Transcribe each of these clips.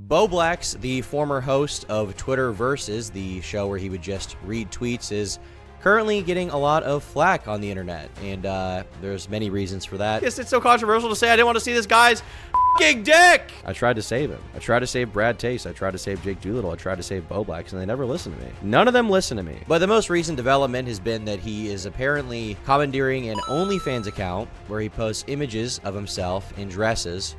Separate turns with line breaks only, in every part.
Bowblax, the former host of Twitter Versus, the show where he would just read tweets, is currently getting a lot of flack on the internet, and there's many reasons for that. Yes, it's so controversial to say I didn't want to see this guy's f***ing dick! I tried to save him. I tried to save Brad Taste. I tried to save Jake Doolittle. I tried to save Bowblax, and they never listened to me. None of them listen to me. But the most recent development has been that he is apparently commandeering an OnlyFans account where he posts images of himself in dresses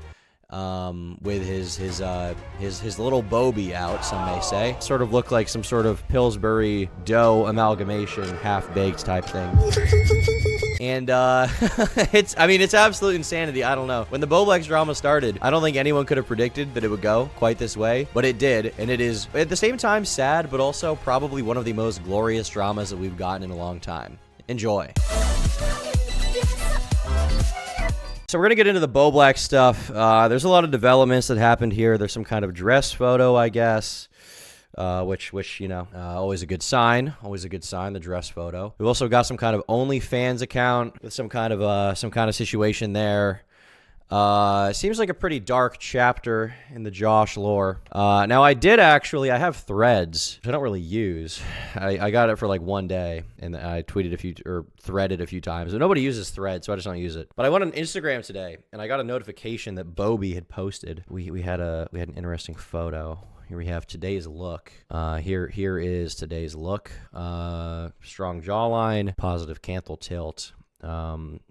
with his little Bobby out, some may say. Sort of look like some sort of Pillsbury dough amalgamation, half-baked type thing. And it's absolute insanity. I don't know. When the Bowblax drama started, I don't think anyone could have predicted that it would go quite this way, but it did, and it is at the same time sad, but also probably one of the most glorious dramas that we've gotten in a long time. Enjoy. So we're going to get into the Bowblax stuff. There's a lot of developments that happened here. There's some kind of dress photo, I guess, which you know, always a good sign. Always a good sign, the dress photo. We've also got some kind of OnlyFans account with some kind of situation there. Seems like a pretty dark chapter in the Josh lore. Now I have threads, which I don't really use. I got it for like one day, and I tweeted threaded a few times. But nobody uses threads, so I just don't use it. But I went on Instagram today, and I got a notification that Bobby had posted. We had an interesting photo. Here we have today's look. Here is today's look. Strong jawline, positive canthal tilt,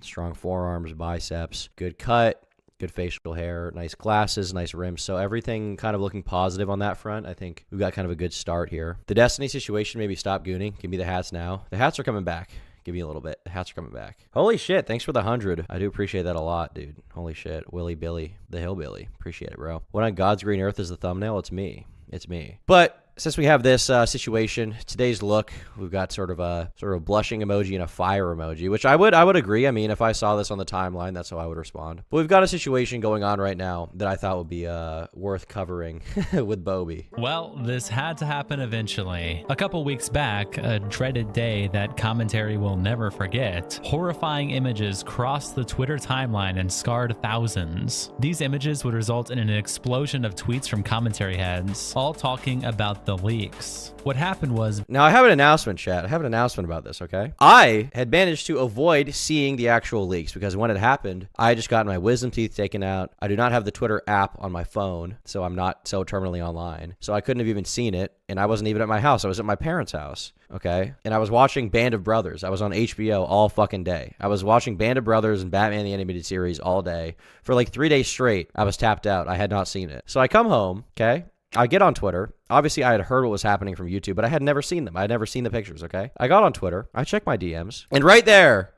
strong forearms, biceps, good cut. Good facial hair, nice glasses, nice rims. So everything kind of looking positive on that front. I think we've got kind of a good start here. The Destiny situation, maybe stop gooning. Give me the hats now. The hats are coming back. Give me a little bit. The hats are coming back. Holy shit. Thanks for the 100. I do appreciate that a lot, dude. Holy shit. Willie Billy, the hillbilly. Appreciate it, bro. What on God's green earth is the thumbnail? It's me. It's me. But since we have this situation, today's look, we've got sort of a blushing emoji and a fire emoji, which I would agree. I mean, if I saw this on the timeline, that's how I would respond. But we've got a situation going on right now that I thought would be worth covering with Bobby.
Well, this had to happen eventually. A couple weeks back, a dreaded day that commentary will never forget, horrifying images crossed the Twitter timeline and scarred thousands. These images would result in an explosion of tweets from commentary heads, all talking about the leaks. What happened was... Now, I have an announcement, chat. I have an announcement about this, okay? I had managed to avoid seeing the actual leaks because when it happened, I had just gotten my wisdom teeth taken out. I do not have the Twitter app on my phone, so I'm not so terminally online. So I couldn't have even seen it, and I wasn't even at my house. I was at my parents' house, okay? And I was watching Band of Brothers. I was on HBO all fucking day. I was watching Band of Brothers and Batman the Animated Series all day. For like 3 days straight, I was tapped out. I had not seen it. So I come home, okay? I get on Twitter. Obviously, I had heard what was happening from YouTube, but I had never seen them. I had never seen the pictures, okay? I got on Twitter. I checked my DMs. And right there,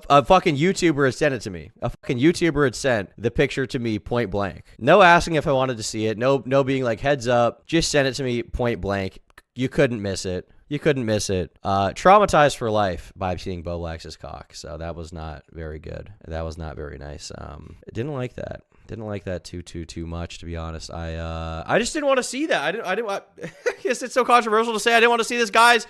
a fucking YouTuber had sent it to me. A fucking YouTuber had sent the picture to me point blank. No asking if I wanted to see it. No being like, heads up. Just send it to me point blank. You couldn't miss it. You couldn't miss it. Traumatized for life by seeing Bowblax's cock. So that was not very good. That was not very nice. I didn't like that. Didn't like that too much, to be honest. I just didn't want to see that. I didn't want... Yes, it's so controversial to say I didn't want to see this guy's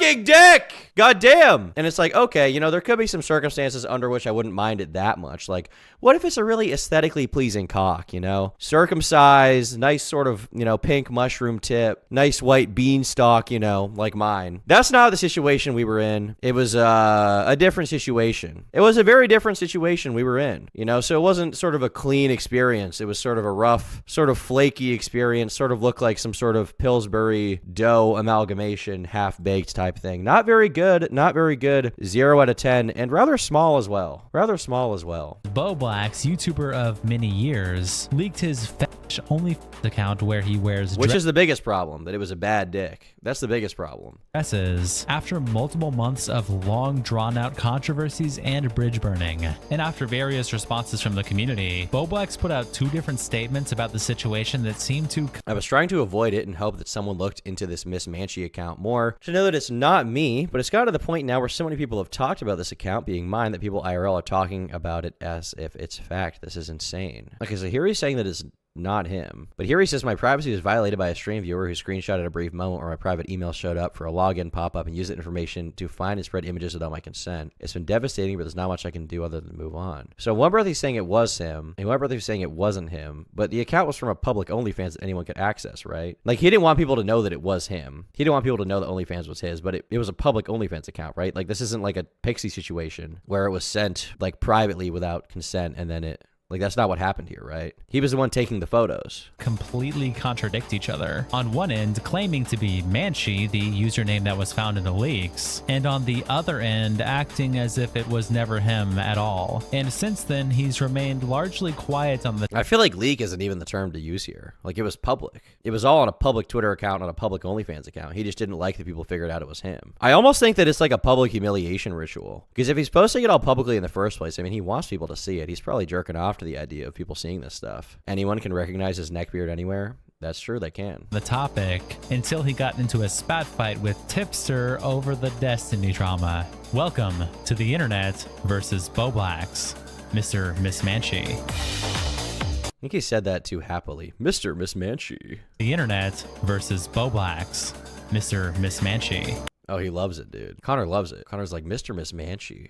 f***ing dick! God damn! And it's like, okay, you know, there could be some circumstances under which I wouldn't mind it that much. Like, what if it's a really aesthetically pleasing cock, you know? Circumcised, nice sort of, you know, pink mushroom tip, nice white beanstalk, you know, like mine. That's not the situation we were in. It was a different situation. It was a very different situation we were in, you know? So it wasn't sort of a clean experience. It was sort of a rough, sort of flaky experience, sort of looked like some sort of Pillsbury dough amalgamation, half-baked type thing. Not very good, not very good. 0 out of 10, and rather small as well. Rather small as well. Bowblax, YouTuber of many years, leaked his fetish OnlyFans account where he wears
which is the biggest problem, that it was a bad dick. That's the biggest problem.
Dresses after multiple months of long drawn-out controversies and bridge burning. And after various responses from the community, Bowblax put out 2 different statements about the situation that seemed to...
I was trying to avoid it and hope that someone looked into this Miss Manchi account more to know that it's not me, but it's got to the point now where so many people have talked about this account being mine that people IRL are talking about it as if it's fact. This is insane. Okay, so here he's saying that it's not him. But here he says, my privacy was violated by a stream viewer who screenshotted a brief moment where my private email showed up for a login pop-up and used that information to find and spread images without my consent. It's been devastating, but there's not much I can do other than move on. So one brother he's saying it was him, and one brother he's saying it wasn't him, but the account was from a public OnlyFans that anyone could access, right? Like, he didn't want people to know that it was him. He didn't want people to know that OnlyFans was his, but it was a public OnlyFans account, right? Like, this isn't like a Pixie situation where it was sent, like, privately without consent, and then it... Like, that's not what happened here, right? He was the one taking the photos.
Completely contradict each other. On one end, claiming to be Manchi, the username that was found in the leaks, and on the other end, acting as if it was never him at all. And since then, he's remained largely quiet on the...
I feel like leak isn't even the term to use here. Like, it was public. It was all on a public Twitter account, on a public OnlyFans account. He just didn't like that people figured out it was him. I almost think that it's like a public humiliation ritual. Because if he's posting it all publicly in the first place, I mean, he wants people to see it. He's probably jerking off to the idea of people seeing this stuff. Anyone can recognize his neckbeard anywhere. That's true, they can.
The topic until he got into a spat fight with Tipster over the Destiny drama. Welcome to the internet versus Bowblax, Mr. Miss Manchi.
I think he said that too happily. Mr. Miss Manchi.
The internet versus Bowblax, Mr. Miss Manchi.
Oh, he loves it, dude. Connor loves it. Connor's like, Mr. Miss Manchi.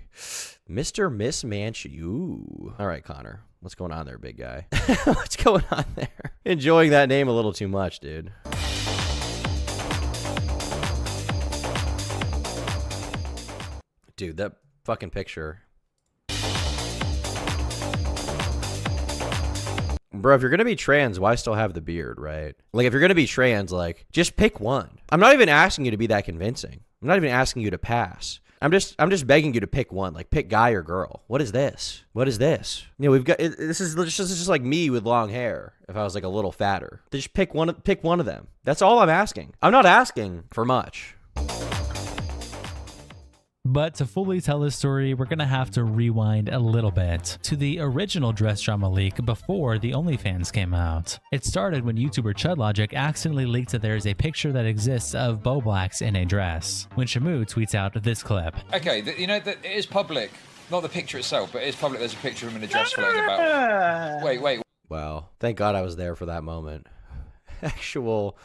Mr. Miss Manchi. Ooh. All right, Connor. What's going on there, big guy? What's going on there? Enjoying that name a little too much, dude. Dude, that fucking picture. Bro, if you're gonna be trans, why still have the beard, right? Like, if you're gonna be trans, like, just pick one. I'm not even asking you to be that convincing. I'm not even asking you to pass. I'm just begging you to pick one. Like, pick guy or girl. What is this? What is this? You know, we've got this is just like me with long hair. If I was like a little fatter, just pick one of them. That's all I'm asking. I'm not asking for much.
But to fully tell this story, we're gonna have to rewind a little bit to the original dress drama leak before the OnlyFans came out. It started when YouTuber ChudLogic accidentally leaked that there is a picture that exists of Bowblax in a dress, when Shamu tweets out this clip.
Okay, you know that it is public, not the picture itself, but it is public. There's a picture of him in a dress floating about. Wait.
Wow. Thank God I was there for that moment. Actual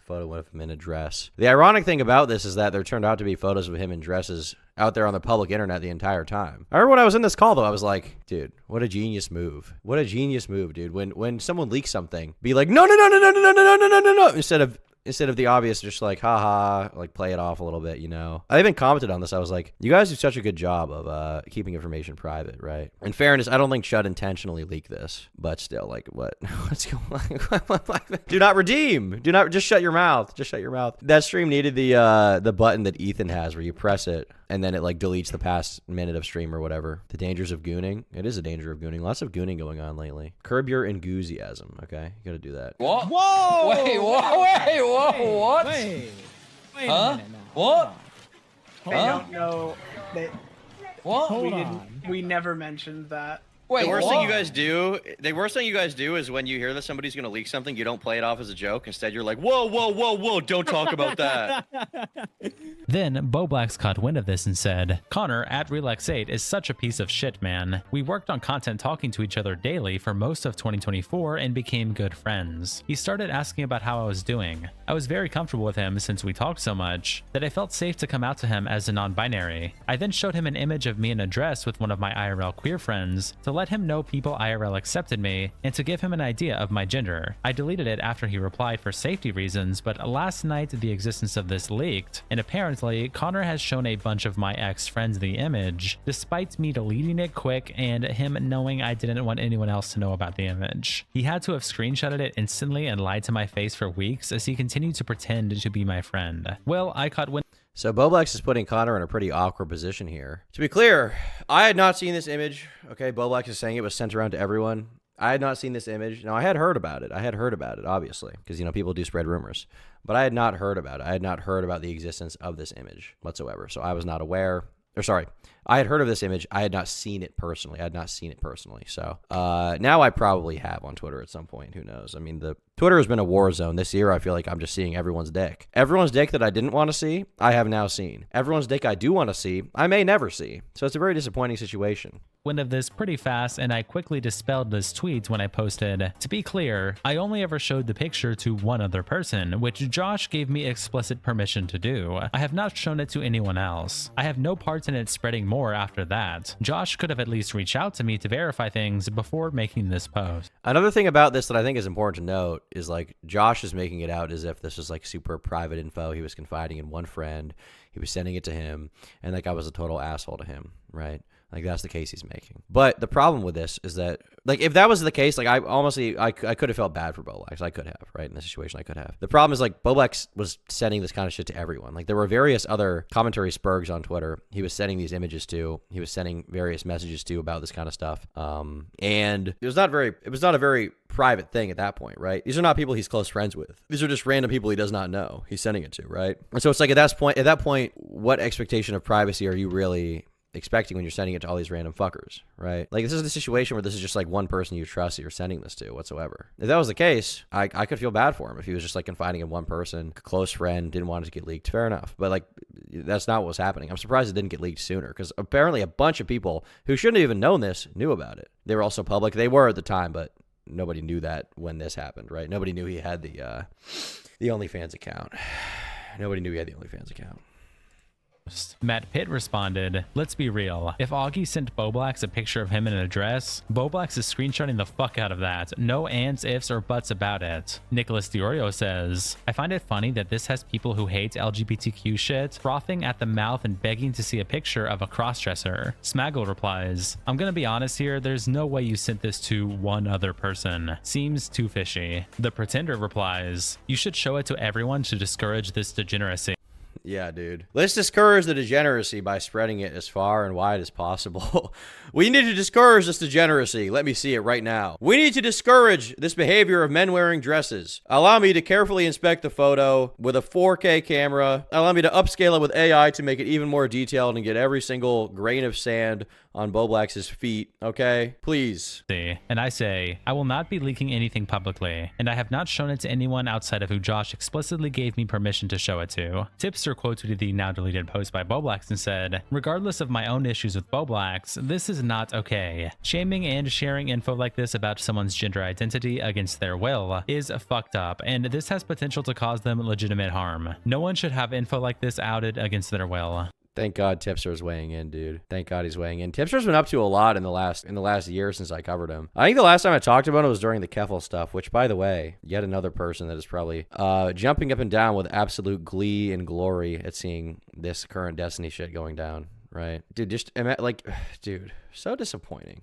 photo of him in a dress. The ironic thing about this is that there turned out to be photos of him in dresses out there on the public internet the entire time. I remember when I was in this call, though, I was like, dude, what a genius move. What a genius move, dude. When someone leaks something, be like, no, instead of the obvious, just like, haha, like play it off a little bit, you know? I even commented on this. I was like, you guys do such a good job of keeping information private, right? In fairness, I don't think Chud intentionally leaked this, but still, like, what? What's going on? Do not redeem. Do not, just shut your mouth. Just shut your mouth. That stream needed the button that Ethan has where you press it and then it like deletes the past minute of stream or whatever. The dangers of gooning. It is a danger of gooning. Lots of gooning going on lately. Curb your enthusiasm, okay? You gotta do that.
What?
Whoa!
Wait, what?
Wait
Huh?
a minute now.
What?
They
Huh?
don't know.
What?
We We never mentioned that.
Wait,
The worst
what?
thing you guys do is when you hear that somebody's gonna leak something, you don't play it off as a joke. Instead, you're like, whoa, don't talk about that.
Then Bowblax caught wind of this and said, Connor at Relax8 is such a piece of shit, man. We worked on content talking to each other daily for most of 2024 and became good friends. He started asking about how I was doing. I was very comfortable with him since we talked so much that I felt safe to come out to him as a non-binary. I then showed him an image of me in a dress with one of my IRL queer friends to let him know people IRL accepted me and to give him an idea of my gender. I deleted it after he replied for safety reasons, but last night the existence of this leaked, and apparently Connor has shown a bunch of my ex-friends the image, despite me deleting it quick and him knowing I didn't want anyone else to know about the image. He had to have screenshotted it instantly and lied to my face for weeks as he continued to pretend to be my friend. Well, I caught wind.
So Bowblax is putting Connor in a pretty awkward position here. To be clear, I had not seen this image. Okay, Bowblax is saying it was sent around to everyone. I had not seen this image. Now, I had heard about it. Obviously, because, you know, people do spread rumors. But I had not heard about it. I had not heard about the existence of this image whatsoever. So I was not aware. Or sorry, I had heard of this image. I had not seen it personally. So now I probably have on Twitter at some point. Who knows? I mean, the Twitter has been a war zone this year. I feel like I'm just seeing everyone's dick. Everyone's dick that I didn't want to see, I have now seen. Everyone's dick I do want to see, I may never see. So it's a very disappointing situation.
Wind of this pretty fast, and I quickly dispelled this tweet when I posted, "To be clear, I only ever showed the picture to one other person, which Josh gave me explicit permission to do. I have not shown it to anyone else. I have no part in it spreading more after that. Josh could have at least reached out to me to verify things before making this post."
Another thing about this that I think is important to note is like Josh is making it out as if this is like super private info. He was confiding in one friend. He was sending it to him, and that guy was a total asshole to him, right? Like, that's the case he's making. But the problem with this is that, like, if that was the case, like, I could have felt bad for Bowblax. I could have, right? In this situation, I could have. The problem is, like, Bowblax was sending this kind of shit to everyone. Like, there were various other commentary spurgs on Twitter he was sending these images to. He was sending various messages to about this kind of stuff. And it was not a very private thing at that point, right? These are not people he's close friends with. These are just random people he does not know he's sending it to, right? And so it's like, at that point, what expectation of privacy are you really expecting when you're sending it to all these random fuckers, right? Like, this is the situation where this is just like one person you trust that you're sending this to whatsoever. If that was the case, I could feel bad for him if he was just like confiding in one person, a close friend, didn't want it to get leaked. Fair enough. But like, that's not what was happening. I'm surprised it didn't get leaked sooner, because apparently a bunch of people who shouldn't have even known this knew about it. They were also public. They were at the time, but nobody knew that when this happened, right? Nobody knew he had the OnlyFans account. Nobody knew he had the OnlyFans account.
Matt Pitt responded, "Let's be real. If Augie sent Bowblax a picture of him in a dress, Bowblax is screenshotting the fuck out of that. No ands, ifs, or buts about it." Nicholas Diorio says, "I find it funny that this has people who hate LGBTQ shit frothing at the mouth and begging to see a picture of a crossdresser." Smaggle replies, "I'm gonna be honest here, there's no way you sent this to one other person. Seems too fishy." The Pretender replies, "You should show it to everyone to discourage this degeneracy."
Yeah, dude. Let's discourage the degeneracy by spreading it as far and wide as possible. We need to discourage this degeneracy. Let me see it right now. We need to discourage this behavior of men wearing dresses. Allow me to carefully inspect the photo with a 4K camera. Allow me to upscale it with AI to make it even more detailed and get every single grain of sand on Bowblax's feet, okay? Please.
And I say, I will not be leaking anything publicly, and I have not shown it to anyone outside of who Josh explicitly gave me permission to show it to. Tipster quoted the now deleted post by Bowblax and said, "Regardless of my own issues with Bowblax, this is not okay. Shaming and sharing info like this about someone's gender identity against their will is fucked up, and this has potential to cause them legitimate harm. No one should have info like this outed against their will."
Thank God Tipster's weighing in, dude. Thank God he's weighing in. Tipster's been up to a lot in the last year since I covered him. I think the last time I talked about it was during the Keffel stuff, which, by the way, yet another person that is probably jumping up and down with absolute glee and glory at seeing this current Destiny shit going down, right? Dude, dude, so disappointing.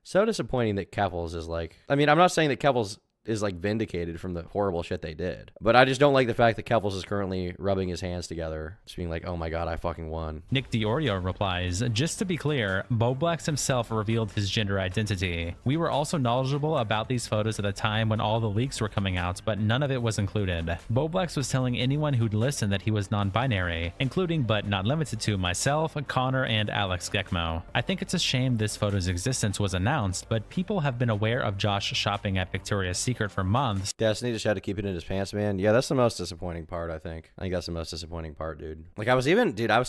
So disappointing that Keffels is like, I mean, I'm not saying that Keffels is like vindicated from the horrible shit they did, but I just don't like the fact that Keffels is currently rubbing his hands together, just being like, oh my God, I fucking won.
Nick Diorio replies, "Just to be clear, Bowblax himself revealed his gender identity. We were also knowledgeable about these photos at the time when all the leaks were coming out, but none of it was included. Bowblax was telling anyone who'd listen that he was non-binary, including but not limited to myself, Connor, and Alex Gekmo. I think it's a shame this photo's existence was announced, but people have been aware of Josh shopping at Victoria's Secret for months."
Destiny just had to keep it in his pants, man. Yeah, that's the most disappointing part, I think. I think that's the most disappointing part, dude. Like, I was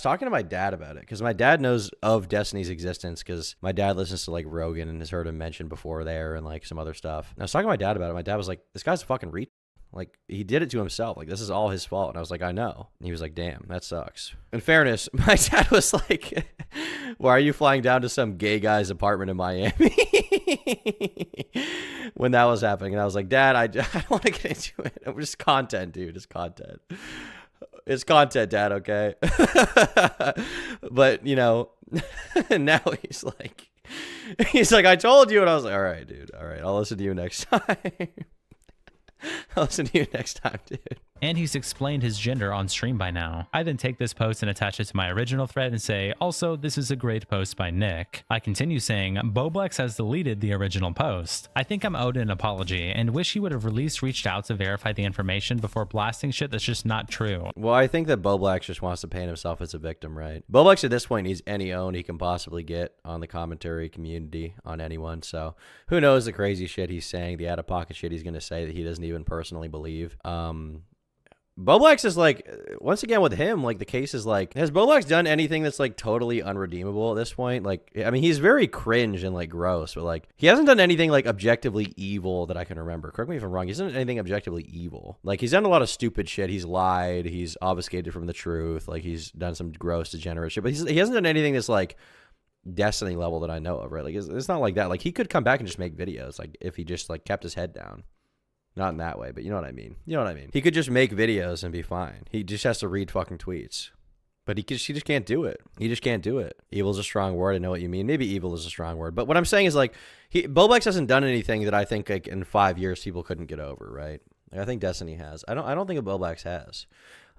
talking to my dad about it, because my dad knows of Destiny's existence, because my dad listens to, like, Rogan and has heard him mentioned before there and, like, some other stuff. And I was talking to my dad about it. My dad was like, this guy's a fucking retard. Like, he did it to himself. Like, this is all his fault. And I was like, I know. And he was like, damn, that sucks. In fairness, my dad was like, why are you flying down to some gay guy's apartment in Miami? When that was happening. And I was like, Dad, I don't want to get into it. It was just content, dude. It's content. It's content, Dad, okay? But, you know, now he's like, I told you. And I was like, all right, dude. All right, I'll listen to you next time. I'll listen to you next time, dude.
and he's explained his gender on stream by now. I then take this post and attach it to my original thread and say, also, this is a great post by Nick. I continue saying, Bowblax has deleted the original post. I think I'm owed an apology and wish he would have at least reached out to verify the information before blasting shit that's just not true.
Well, I think that Bowblax just wants to paint himself as a victim, right? Bowblax at this point needs any own he can possibly get on the commentary community on anyone. So who knows the crazy shit he's saying, the out-of-pocket shit he's going to say that he doesn't even personally believe. Bowblax is like, once again with him, like the case is like, has Bowblax done anything that's like totally unredeemable at this point? Like, I mean, he's very cringe and like gross, but like he hasn't done anything like objectively evil that I can remember. Correct me if I'm wrong. He hasn't done anything objectively evil. Like he's done a lot of stupid shit. He's lied. He's obfuscated from the truth. Like he's done some gross degenerate shit, but he hasn't done anything that's like Destiny level that I know of, right? Like it's not like that. Like he could come back and just make videos, like if he just like kept his head down. Not in that way, but you know what I mean. You know what I mean. He could just make videos and be fine. He just has to read fucking tweets. But he just can't do it. He just can't do it. Evil's a strong word. I know what you mean. Maybe evil is a strong word. But what I'm saying is like, Bowblax hasn't done anything that I think like in 5 years people couldn't get over, right? Like, I think Destiny has. I don't think Bowblax has.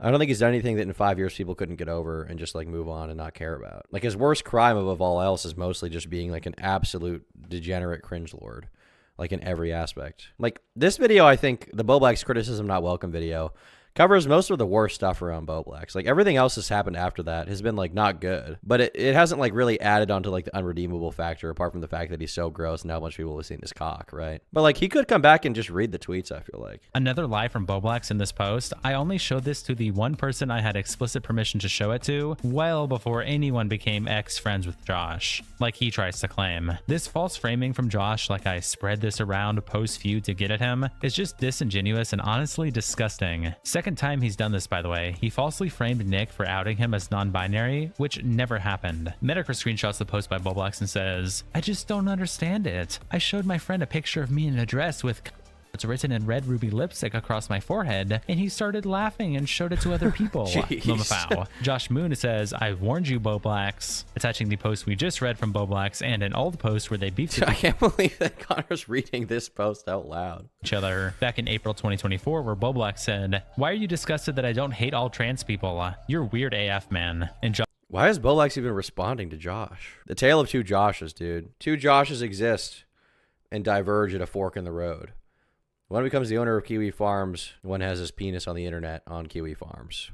I don't think he's done anything that in 5 years people couldn't get over and just like move on and not care about. Like his worst crime above all else is mostly just being like an absolute degenerate cringe lord. Like in every aspect. Like this video, I think the Bowblax criticism not welcome video covers most of the worst stuff around Bowblax. Like everything else that's happened after that has been like not good, but it hasn't like really added onto like the unredeemable factor apart from the fact that he's so gross and how much people have seen his cock, right? But like he could come back and just read the tweets, I feel like.
Another lie from Bowblax in this post, I only showed this to the one person I had explicit permission to show it to well before anyone became ex-friends with Josh, like he tries to claim. This false framing from Josh, like I spread this around post-feud to get at him, is just disingenuous and honestly disgusting. Second time he's done this, by the way. He falsely framed Nick for outing him as non-binary, which never happened. Metacritic screenshots the post by Bowblax and says, I just don't understand it. I showed my friend a picture of me in a dress with it's written in red ruby lipstick across my forehead, and he started laughing and showed it to other people. Mumafau. Josh Moon says, I warned you, Bowblax, attaching the post we just read from Bowblax and an old post where they beefed
I can't believe that Connor's reading this post out loud.
Each other back in April 2024, where Bowblax said, why are you disgusted that I don't hate all trans people? You're weird AF, man. And
why is Bowblax even responding to Josh? The tale of two Joshes, dude. Two Joshes exist and diverge at a fork in the road. One becomes the owner of Kiwi Farms. One has his penis on the internet on Kiwi Farms.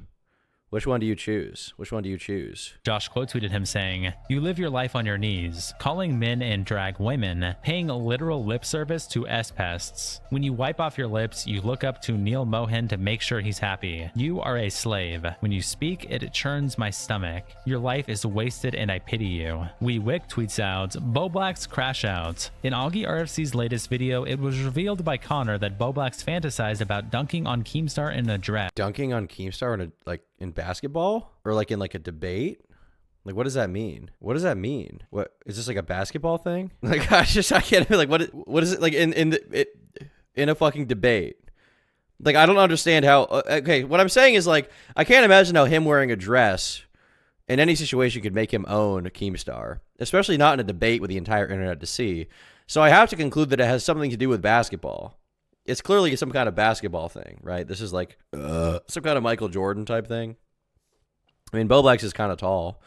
Which one do you choose? Which one do you choose?
Josh quote tweeted him saying, you live your life on your knees, calling men and drag women, paying literal lip service to S-pests. When you wipe off your lips, you look up to Neil Mohan to make sure he's happy. You are a slave. When you speak, it churns my stomach. Your life is wasted and I pity you. We Wick tweets out, Bowblax crash out. In Augie RFC's latest video, it was revealed by Connor that Bowblax fantasized about dunking on Keemstar in a dress.
Dunking on Keemstar in basketball or like in like a debate? Like what does that mean? What does that mean? What is this, like a basketball thing? Like I can't like what is it like in a fucking debate? Like I don't understand how okay, what I'm saying is like I can't imagine how him wearing a dress in any situation could make him own Keemstar, especially not in a debate with the entire internet to see. So I have to conclude that it has something to do with basketball. It's clearly some kind of basketball thing, right? This is like some kind of Michael Jordan type thing. I mean, Bowblax is kind of tall.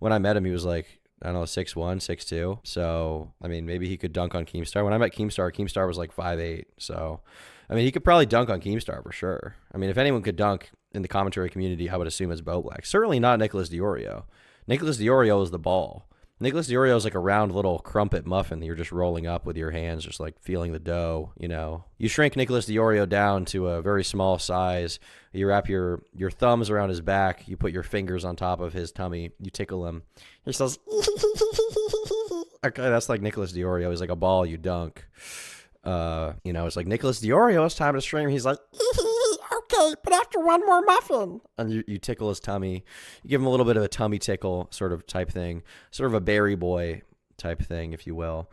When I met him, he was like, I don't know, 6'1", 6'2". So, I mean, maybe he could dunk on Keemstar. When I met Keemstar was like 5'8". So, I mean, he could probably dunk on Keemstar for sure. I mean, if anyone could dunk in the commentary community, I would assume it's Bowblax. Certainly not Nicholas Diorio. Nicholas Diorio is the ball. Nicholas Diorio is like a round little crumpet muffin that you're just rolling up with your hands, just like feeling the dough, you know. You shrink Nicholas Diorio down to a very small size. You wrap your thumbs around his back. You put your fingers on top of his tummy. You tickle him. He says, okay, that's like Nicholas Diorio. He's like a ball you dunk. You know, it's like Nicholas Diorio, it's time to stream. He's like, okay, but after one more muffin. And you tickle his tummy. You give him a little bit of a tummy tickle sort of type thing. Sort of a Berry Boy type thing, if you will.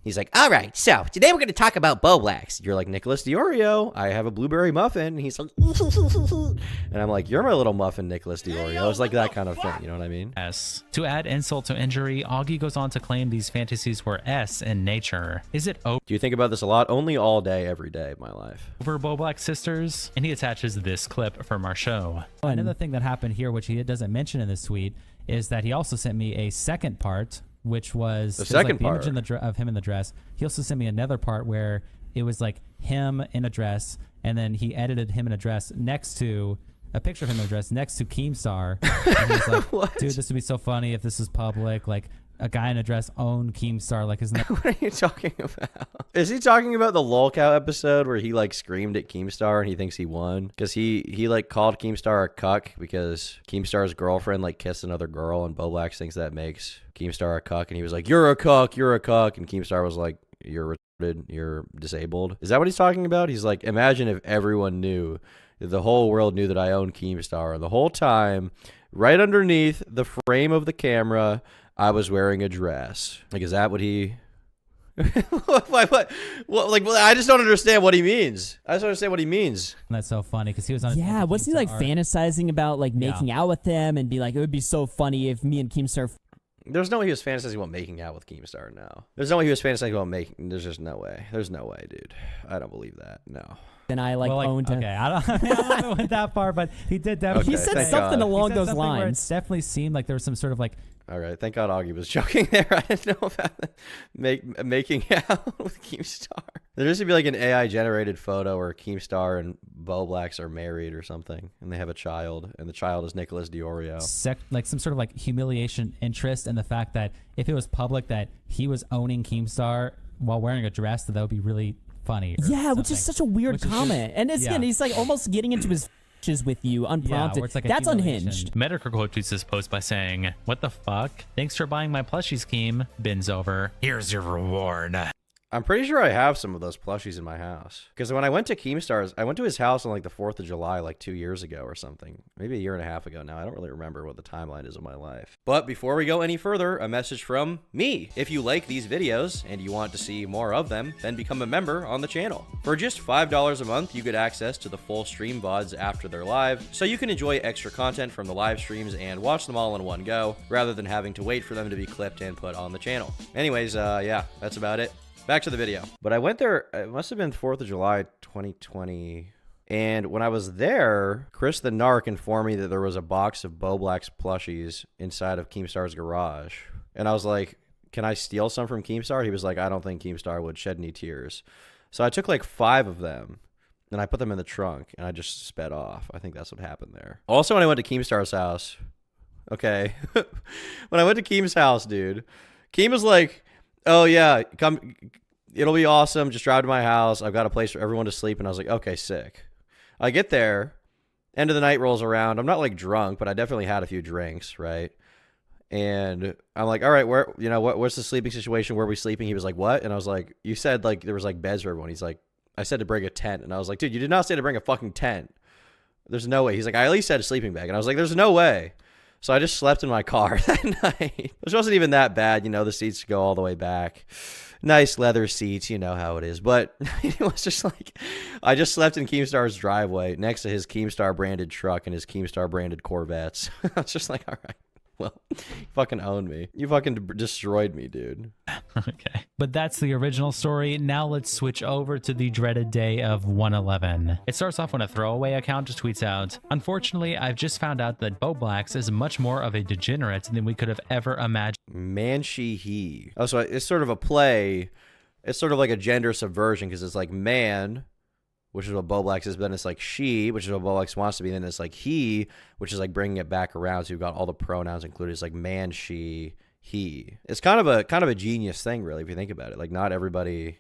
He's like, all right, so today we're going to talk about Bowblax. You're like, Nicholas Diorio, I have a blueberry muffin. And he's like, and I'm like, you're my little muffin, Nicholas Diorio. It's like that kind of thing. You know what I mean?
S. To add insult to injury, Augie goes on to claim these fantasies were S in nature. Is it
Do you think about this a lot? Only all day, every day of my life.
over Bowblax sisters? And he attaches this clip from our show.
Another thing that happened here, which he doesn't mention in this tweet, is that he also sent me a second part, which was
The second
the
part
image of him in the dress. He also sent me another part where it was like him in a dress, and then he edited him in a dress next to a picture of him in a dress next to Keemstar. And he's like,
What?
dude, this would be so funny if this is public. Like, a guy in a dress owned Keemstar. Like, isn't that
What are you talking about? Is he talking about the lolcow episode where he like screamed at Keemstar and he thinks he won? Because he like called Keemstar a cuck because Keemstar's girlfriend like kissed another girl, and Bowblax thinks that makes Keemstar a cuck, and he was like, you're a cuck, and Keemstar was like, you're retarded, you're disabled. Is that what he's talking about? He's like, imagine if everyone knew, the whole world knew that I own Keemstar, and the whole time, right underneath the frame of the camera, I was wearing a dress. Like, is that what he... what? Like, I just don't understand what he means. I just don't understand what he means.
that's so funny? Because he was on.
Yeah, wasn't he like
Keemstar.
fantasizing about like making out with them and be like, it would be so funny if me and Keemstar.
There's no way he was fantasizing about making out with Keemstar, no. There's no way he was fantasizing about making... There's just no way. There's no way, dude. I don't believe that. No.
And I like owned him.
Okay, I don't went that far, but he did definitely.
He said
thank
something
God.
along
He said
those
something where it
lines.
definitely seemed like there was some sort of like
All right. Thank God Augie was joking there. I didn't know about making out with Keemstar. There used to be like an AI-generated photo where Keemstar and Bowblax are married or something, and they have a child, and the child is Nicholas Diorio.
like some sort of like humiliation interest in the fact that if it was public that he was owning Keemstar while wearing a dress, that would be really funny.
Yeah, which is such a weird
Which is
comment. And it's again, he's like almost getting into his with you unprompted.
where it's like a
That's
humiliation.
unhinged.
Metacritic tweets this post by saying, "What the fuck? Thanks for buying my plushies, Keem. Bin's over. Here's your reward."
I'm pretty sure I have some of those plushies in my house. Because when I went to Keemstar's, I went to his house on like the 4th of July like 2 years ago or something. Maybe a year and a half ago now. I don't really remember what the timeline is of my life. But before we go any further, a message from me. If you like these videos and you want to see more of them, then become a member on the channel. For just $5 a month, you get access to the full stream VODs after they're live, so you can enjoy extra content from the live streams and watch them all in one go, rather than having to wait for them to be clipped and put on the channel. Anyways, yeah, that's about it. Back to the video. But I went there, it must have been 4th of July, 2020. And when I was there, Chris the Narc informed me that there was a box of Bowblax plushies inside of Keemstar's garage. And I was like, can I steal some from Keemstar? He was like, I don't think Keemstar would shed any tears. So I took like 5 of them, and I put them in the trunk, and I just sped off. I think that's what happened there. Also, when I went to Keemstar's house, okay, when I went to Keem's house, dude, Keem was like, oh yeah, come, it'll be awesome. Just drive to my house. I've got a place for everyone to sleep. And I was like, okay, sick. I get there. End of the night rolls around. I'm not like drunk, but I definitely had a few drinks, right? And I'm like, all right, what's the sleeping situation? Where are we sleeping? He was like, what? And I was like, you said like there was like beds for everyone. He's like, I said to bring a tent. And I was like, dude, you did not say to bring a fucking tent. There's no way. He's like, I at least said a sleeping bag. And I was like, there's no way. So I just slept in my car that night, which wasn't even that bad. You know, the seats go all the way back. Nice leather seats, you know how it is. But it was just like, I just slept in Keemstar's driveway next to his Keemstar branded truck and his Keemstar branded Corvettes. I was just like, all right, well, you fucking owned me. You fucking destroyed me, dude.
Okay. But that's the original story. Now let's switch over to the dreaded day of 111. It starts off when a throwaway account just tweets out, "Unfortunately, I've just found out that Bowblax is much more of a degenerate than we could have ever imagined."
Man, she, he. Oh, so it's sort of a play. It's sort of like a gender subversion because it's like man, which is what Bowblax is, but then it's like she, which is what Bowblax wants to be. And then it's like he, which is like bringing it back around. So you've got all the pronouns included. It's like man, she, he. It's kind of a genius thing, really, if you think about it. Like not everybody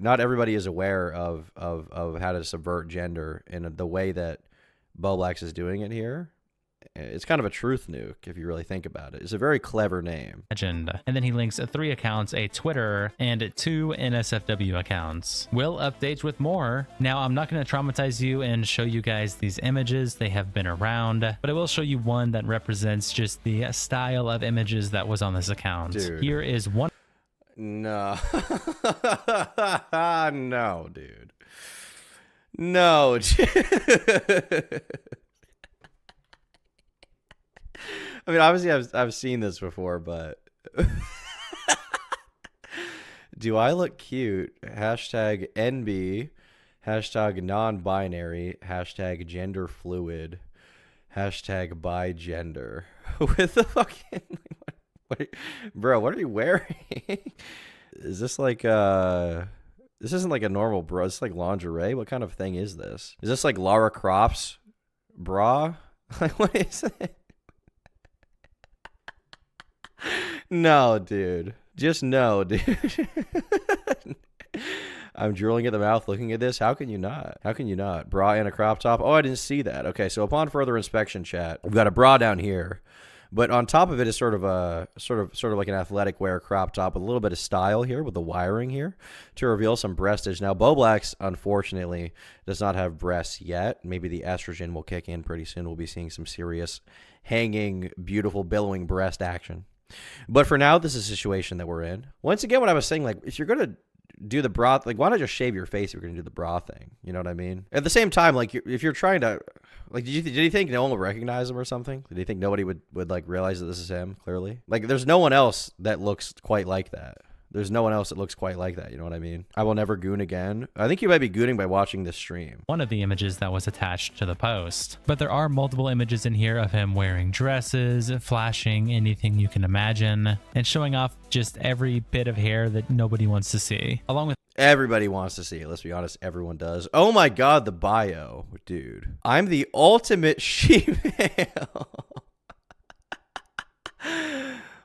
is aware of how to subvert gender in the way that Bowblax is doing it here. It's kind of a truth nuke if you really think about it. It's a very clever name.
And then he links 3 accounts, a Twitter and 2 NSFW accounts. We'll update with more. Now, I'm not going to traumatize you and show you guys these images. They have been around, but I will show you one that represents just the style of images that was on this account.
Dude.
Here is one.
No. No, dude. No, dude. I mean, obviously, I've seen this before, but do I look cute? Hashtag NB, hashtag non-binary, hashtag gender fluid, hashtag bi gender. With the fucking, bro, what are you wearing? Is this like this isn't like a normal bra. It's like lingerie. What kind of thing is this? Is this like Lara Croft's bra? Like, what is it? No, dude. Just no, dude. I'm drooling at the mouth looking at this. How can you not? How can you not? Bra and a crop top? Oh, I didn't see that. Okay, so upon further inspection, chat, we've got a bra down here, but on top of it is sort of like an athletic wear crop top with a little bit of style here with the wiring here to reveal some breastage. Now, Bowblax, unfortunately, does not have breasts yet. Maybe the estrogen will kick in pretty soon. We'll be seeing some serious hanging, beautiful, billowing breast action. But for now, this is a situation that we're in. Once again, what I was saying, like, if you're going to do the bra, like, why not just shave your face if you're going to do the bra thing? You know what I mean? At the same time, like, if you're trying to, like, did you think no one would recognize him or something? Did you think nobody would like, realize that this is him, clearly? Like, there's no one else that looks quite like that. There's no one else that looks quite like that. You know what I mean? I will never goon again. I think you might be gooning by watching this stream.
One of the images that was attached to the post. But there are multiple images in here of him wearing dresses, flashing anything you can imagine, and showing off just every bit of hair that nobody wants to see. Along with
Everybody wants to see it. Let's be honest. Everyone does. Oh my God, the bio. Dude. I'm the ultimate she-male.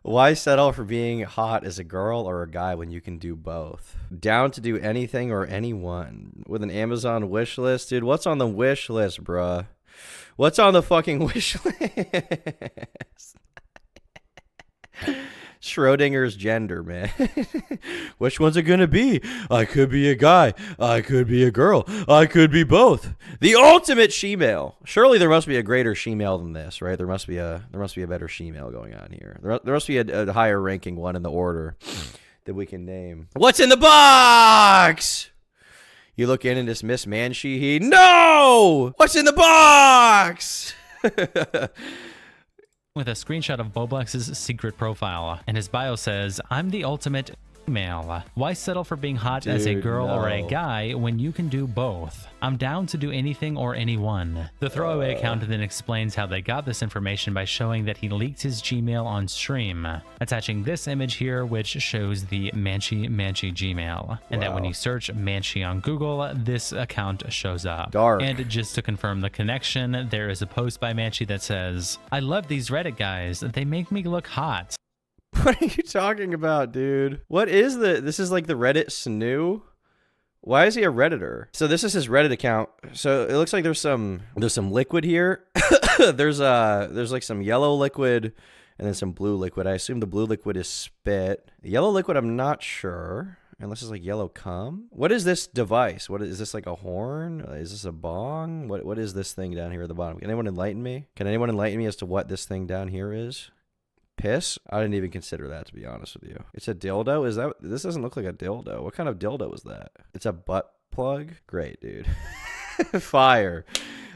Why settle for being hot as a girl or a guy when you can do both? Down to do anything or anyone. With an Amazon wish list? Dude, what's on the wish list, bruh? What's on the fucking wish list? Schrodinger's gender, man. Which one's it gonna be? I could be a guy. I could be a girl. I could be both. The ultimate she-male. Surely there must be a greater she-male than this, right? There must be a better she-male going on here. There must be a higher ranking one in the order that we can name. What's in the box? You look in and dismiss man-she-he. No! What's in the box?
with a screenshot of Bowblax's secret profile, and his bio says, "I'm the ultimate male. Why settle for being hot as a girl or a guy when you can do both? I'm down to do anything or anyone." The throwaway account then explains how they got this information by showing that he leaked his Gmail on stream, attaching this image here, which shows the Manchi Gmail, and that when you search Manchi on Google, this account shows up.
Dark.
And just to confirm the connection, there is a post by Manchi that says, "I love these Reddit guys. They make me look hot."
What are you talking about, dude? What is this is like the Reddit snoo? Why is he a Redditor? So this is his Reddit account. So it looks like there's some liquid here. there's like some yellow liquid and then some blue liquid. I assume the blue liquid is spit. The yellow liquid, I'm not sure. Unless it's like yellow cum. What is this device? What is this, like a horn? Is this a bong? What is this thing down here at the bottom? Can anyone enlighten me? Can anyone enlighten me as to what this thing down here is? Piss? I didn't even consider that, to be honest with you. It's a dildo? Is that... This doesn't look like a dildo. What kind of dildo is that? It's a butt plug? Great, dude. Fire.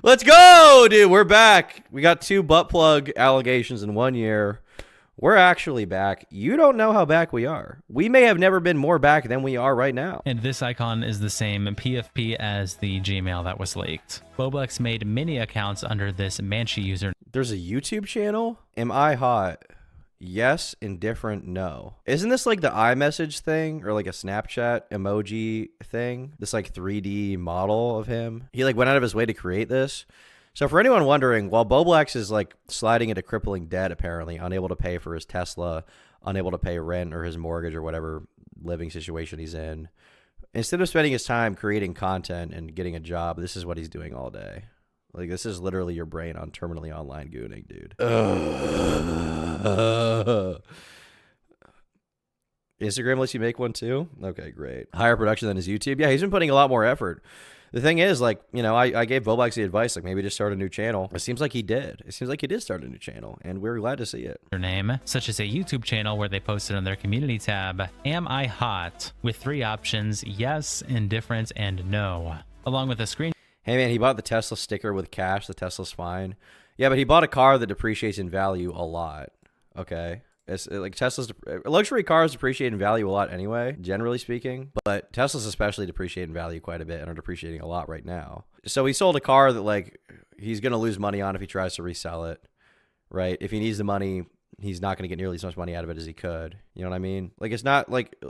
Let's go, dude. We're back. We got 2 butt plug allegations in 1 year. We're actually back. You don't know how back we are. We may have never been more back than we are right now.
And this icon is the same PFP as the Gmail that was leaked. Bowblax made many accounts under this Manchi user.
There's a YouTube channel? Am I hot? Yes, indifferent, no. Isn't this like the iMessage thing or like a Snapchat emoji thing? This like 3D model of him? He like went out of his way to create this. So for anyone wondering, while Bowblax is like sliding into crippling debt, apparently, unable to pay for his Tesla, unable to pay rent or his mortgage or whatever living situation he's in, instead of spending his time creating content and getting a job, this is what he's doing all day. Like, this is literally your brain on terminally online gooning, dude. Instagram lets you make one too? Okay, great. Higher production than his YouTube? Yeah, he's been putting a lot more effort. The thing is, like, you know, I gave Bowblax the advice, like, maybe just start a new channel. It seems like he did. It seems like he did start a new channel, and we're glad to see it.
Name, such as a YouTube channel where they posted on their community tab, "Am I hot?" with 3 options: yes, indifferent, and no, along with a screen.
Hey man, he bought the Tesla sticker with cash. The Tesla's fine. Yeah, but he bought a car that depreciates in value a lot. Okay. It's like luxury cars depreciate in value a lot anyway, generally speaking, but Teslas especially depreciate in value quite a bit and are depreciating a lot right now. So he sold a car that, like, he's going to lose money on if he tries to resell it, right? If he needs the money, he's not going to get nearly as much money out of it as he could. You know what I mean? Like, it's not like,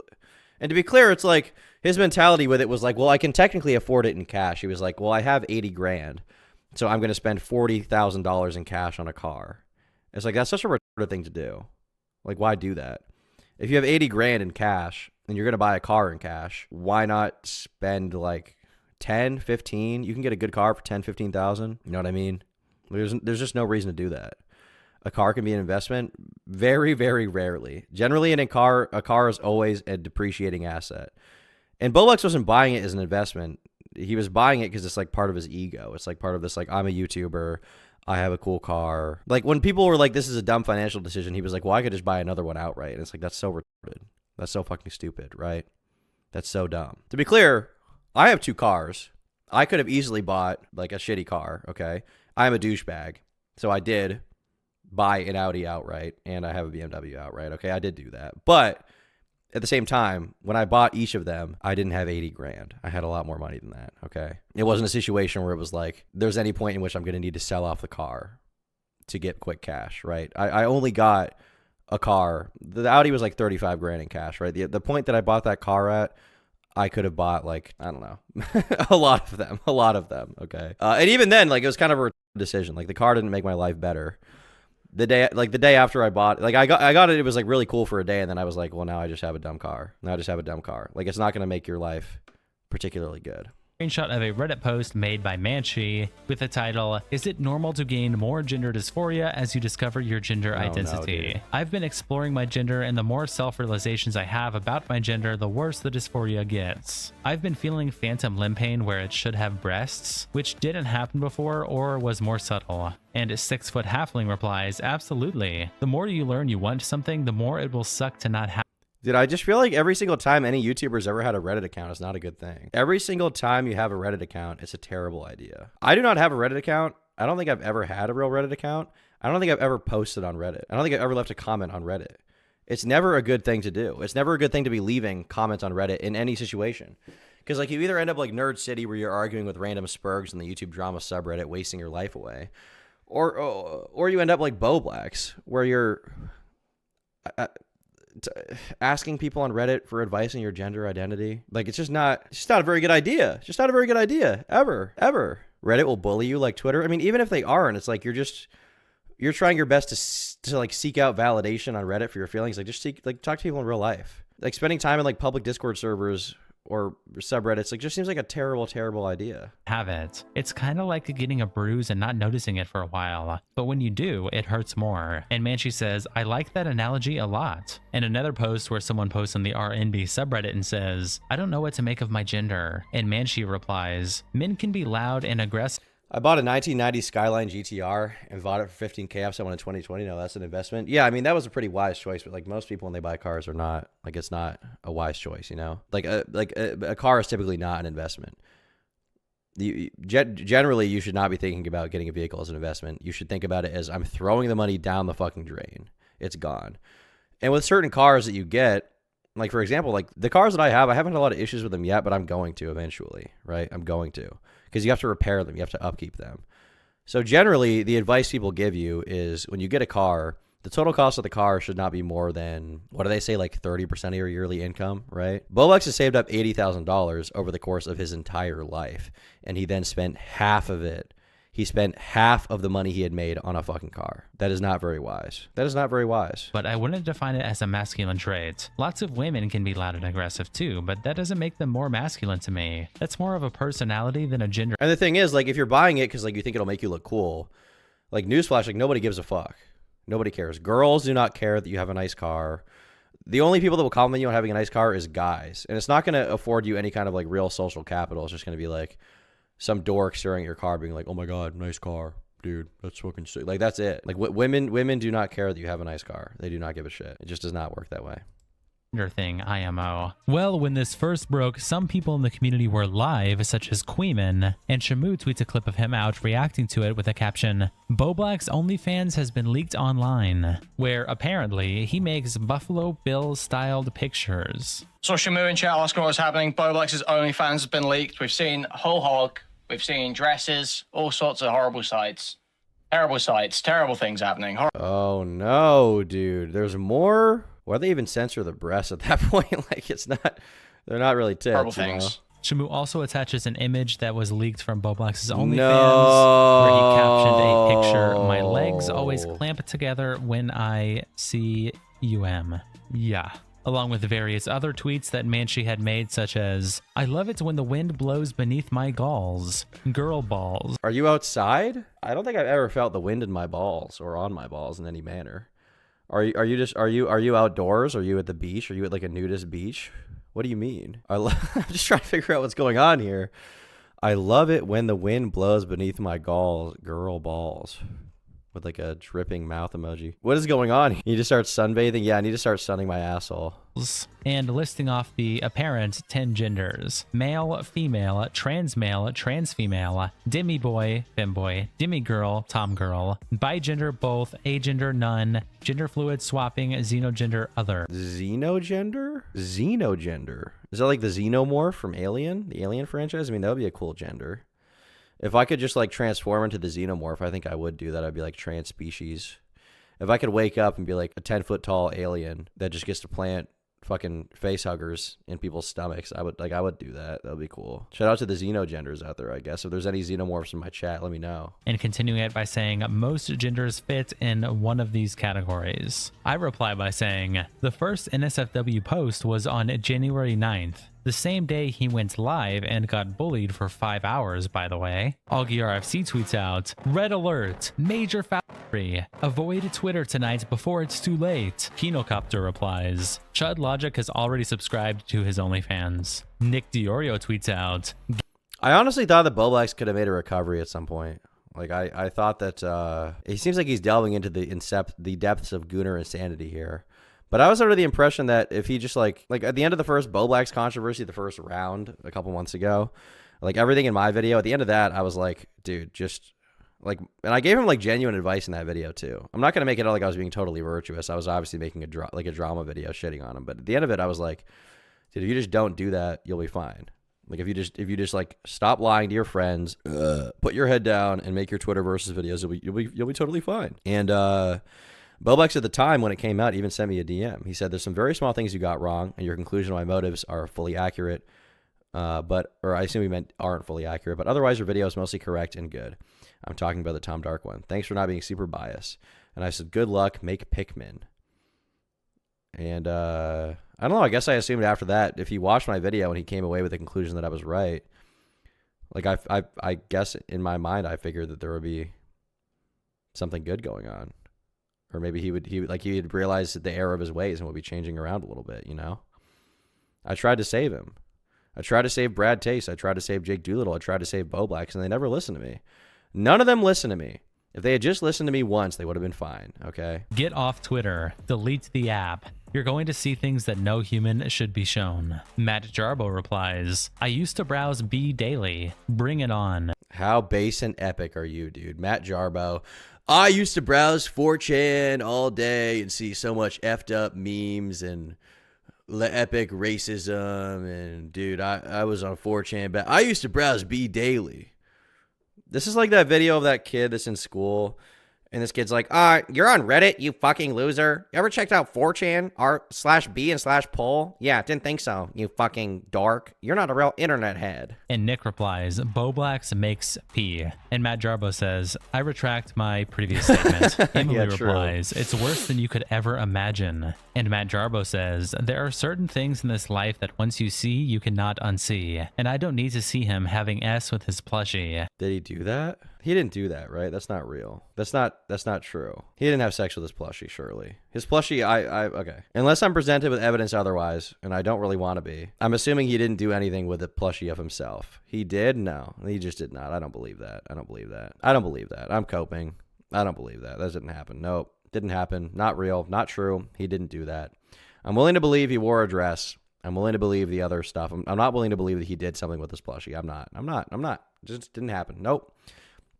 and to be clear, it's like his mentality with it was like, well, I can technically afford it in cash. He was like, well, I have 80 grand, so I'm going to spend $40,000 in cash on a car. It's like, that's such a retarded thing to do. Like, why do that? If you have 80 grand in cash and you're going to buy a car in cash, why not spend like 10, 15? You can get a good car for 10, 15,000. You know what I mean? There's just no reason to do that. A car can be an investment very, very rarely. Generally, a car is always a depreciating asset. And Bowblax wasn't buying it as an investment. He was buying it because it's like part of his ego. It's like part of this, like, I'm a YouTuber, I have a cool car. Like, when people were like, this is a dumb financial decision, he was like, well, I could just buy another one outright. And it's like, that's so retarded. That's so fucking stupid, right? That's so dumb. To be clear, I have 2 cars. I could have easily bought like a shitty car, okay? I'm a douchebag. So I did buy an Audi outright, and I have a BMW outright, okay? I did do that. But at the same time, when I bought each of them, I didn't have 80 grand. I had a lot more money than that, okay? It wasn't a situation where it was like, there's any point in which I'm going to need to sell off the car to get quick cash, right? I only got a car. The Audi was like 35 grand in cash, right? The point that I bought that car at, I could have bought, like, I don't know, a lot of them, okay? And even then, like, it was kind of a decision. Like, the car didn't make my life better. The day after I bought, like, I got it, it was like really cool for a day, and then I was like, well, now I just have a dumb car. Like, it's not going to make your life particularly good.
Screenshot of a Reddit post made by Manchi with the title, "Is it normal to gain more gender dysphoria as you discover your gender identity? I've been exploring my gender, and the more self-realizations I have about my gender, the worse the dysphoria gets. I've been feeling phantom limb pain where it should have breasts, which didn't happen before or was more subtle." And 6-foot halfling replies, "Absolutely. The more you learn you want something, the more it will suck to not have."
Dude, I just feel like every single time any YouTuber's ever had a Reddit account is not a good thing. Every single time you have a Reddit account, it's a terrible idea. I do not have a Reddit account. I don't think I've ever had a real Reddit account. I don't think I've ever posted on Reddit. I don't think I've ever left a comment on Reddit. It's never a good thing to do. It's never a good thing to be leaving comments on Reddit in any situation. Because, like, you either end up like Nerd City, where you're arguing with random spurgs in the YouTube drama subreddit, wasting your life away, or you end up like Bowblax, where you're asking people on Reddit for advice on your gender identity. Like, it's just not a very good idea. It's just not a very good idea ever. Reddit will bully you like Twitter. I mean, even if they aren't, it's like you're trying your best to like seek out validation on Reddit for your feelings. Like, just talk to people in real life. Like, spending time in like public Discord servers or subreddits, like, just seems like a terrible, terrible idea.
Have it. It's kind of like getting a bruise and not noticing it for a while, but when you do, it hurts more. And Manchi says, "I like that analogy a lot." And another post where someone posts on the RNB subreddit and says, "I don't know what to make of my gender." And Manchi replies, "Men can be loud and aggressive."
I bought a 1990 Skyline GTR and bought it for 15K off someone in 2020. No, that's an investment. Yeah, I mean, that was a pretty wise choice, but like most people when they buy cars are not, like, it's not a wise choice, you know? Like a car is typically not an investment. Generally, you should not be thinking about getting a vehicle as an investment. You should think about it as, I'm throwing the money down the fucking drain. It's gone. And with certain cars that you get, like, for example, like the cars that I haven't had a lot of issues with them yet, but I'm going to eventually, right? I'm going to. Because you have to repair them. You have to upkeep them. So generally, the advice people give you is when you get a car, the total cost of the car should not be more than, what do they say, like 30% of your yearly income, right? Bowblax has saved up $80,000 over the course of his entire life. And he then spent half of it. He spent half of the money he had made on a fucking car. That is not very wise. That is not very wise.
But I wouldn't define it as a masculine trait. Lots of women can be loud and aggressive too, but that doesn't make them more masculine to me. That's more of a personality than a gender.
And the thing is, like, if you're buying it because, like, you think it'll make you look cool, like, newsflash, like, nobody gives a fuck. Nobody cares. Girls do not care that you have a nice car. The only people that will compliment you on having a nice car is guys. And it's not going to afford you any kind of, like, real social capital. It's just going to be like, some dork staring at your car being like, oh my God, nice car. Dude, that's fucking sick. Like, that's it. Like, women do not care that you have a nice car. They do not give a shit. It just does not work that way.
Thing, IMO. Well, when this first broke, some people in the community were live, such as Queeman, and Shamu tweets a clip of him out reacting to it with a caption, Bowblax OnlyFans has been leaked online, where apparently he makes Buffalo Bill-styled pictures.
So Shamu in chat asking what's happening. Bowblax's OnlyFans has been leaked. We've seen whole hog, we've seen dresses, all sorts of horrible sights. Terrible sights, terrible things happening.
Oh no, dude. There's more? Why they even censor the breasts at that point? Like, it's not, they're not really tits.
Horrible things.
Shamu also attaches an image that was leaked from Bowblax's OnlyFans, where he captioned a picture, my legs always clamp together when I see UM. Yeah. Along with various other tweets that Manchi had made, such as, I love it when the wind blows beneath my galls. Girl balls.
Are you outside? I don't think I've ever felt the wind in my balls or on my balls in any manner. Are you outdoors? Are you at the beach? Are you at like a nudist beach? What do you mean? I'm just trying to figure out what's going on here. I love it when the wind blows beneath my galls. Girl balls. With like a dripping mouth emoji. What is going on? You need to start sunbathing? Yeah, I need to start sunning my asshole.
And listing off the apparent 10 genders. Male, female, trans male, trans female, demi boy, femboy, demi girl, tom girl, bigender, both, agender, none, gender fluid, swapping, xenogender, other.
Xenogender? Xenogender. Is that like the xenomorph from Alien? The Alien franchise? I mean, that would be a cool gender. If I could just like transform into the xenomorph, I think I would do that. I'd be like trans species. If I could wake up and be like a 10-foot tall alien that just gets to plant fucking face huggers in people's stomachs, I would do that. That would be cool. Shout out to the xenogenders out there, I guess. If there's any xenomorphs in my chat, let me know.
And continuing it by saying most genders fit in one of these categories. I reply by saying the first NSFW post was on January 9th. The same day he went live and got bullied for 5 hours, by the way. Augie RFC tweets out, Red alert, major factory. Avoid Twitter tonight before it's too late. Kinocopter replies, Chud Logic has already subscribed to his OnlyFans. Nick Diorio tweets out,
I honestly thought that Bowblax could have made a recovery at some point. Like, I thought that he seems like he's delving into the depths of Gooner insanity here. But I was under the impression that if he just like at the end of the first Bowblax controversy, the first round a couple months ago, like everything in my video, at the end of that, I was like, dude, just like, and I gave him like genuine advice in that video too. I'm not going to make it out like I was being totally virtuous. I was obviously making a drama video shitting on him. But at the end of it, I was like, dude, if you just don't do that, you'll be fine. Like if you just like stop lying to your friends, put your head down and make your Twitter versus videos, you'll be totally fine. And, Bowblax at the time when it came out even sent me a DM. He said, there's some very small things you got wrong, and your conclusion on my motives are fully accurate, or I assume he meant aren't fully accurate, but otherwise your video is mostly correct and good. I'm talking about the Tom Dark one. Thanks for not being super biased. And I said, good luck, make Pikmin. And I don't know, I guess I assumed after that, if he watched my video and he came away with the conclusion that I was right, like I guess in my mind I figured that there would be something good going on. Or maybe he'd realize the error of his ways and would be changing around a little bit, you know? I tried to save him. I tried to save Brad Tace. I tried to save Jake Doolittle. I tried to save Bowblax, and they never listened to me. None of them listened to me. If they had just listened to me once, they would have been fine, okay?
Get off Twitter. Delete the app. You're going to see things that no human should be shown. Matt Jarbo replies, I used to browse B daily. Bring it on.
How base and epic are you, dude? Matt Jarbo. I used to browse 4chan all day and see so much effed up memes and epic racism. And dude, I was on 4chan, but I used to browse B daily. This is like that video of that kid that's in school. And this kid's like, you're on Reddit, you fucking loser. You ever checked out 4chan /B and /poll? Yeah, didn't think so, you fucking dork. You're not a real internet head.
And Nick replies, Bowblax makes P. And Matt Jarbo says, I retract my previous statement. Emily replies, it's worse than you could ever imagine. And Matt Jarbo says, there are certain things in this life that once you see, you cannot unsee. And I don't need to see him having S with his plushie.
Did he do that? He didn't do that, right? That's not real. That's not true. He didn't have sex with his plushie, surely. His plushie, okay. Unless I'm presented with evidence otherwise, and I don't really want to be, I'm assuming he didn't do anything with the plushie of himself. He did? No. He just did not. I don't believe that. I don't believe that. I'm coping. I don't believe that. That didn't happen. Nope. Didn't happen. Not real. Not true. He didn't do that. I'm willing to believe he wore a dress. I'm willing to believe the other stuff. I'm not willing to believe that he did something with his plushie. I'm not. Just didn't happen. Nope.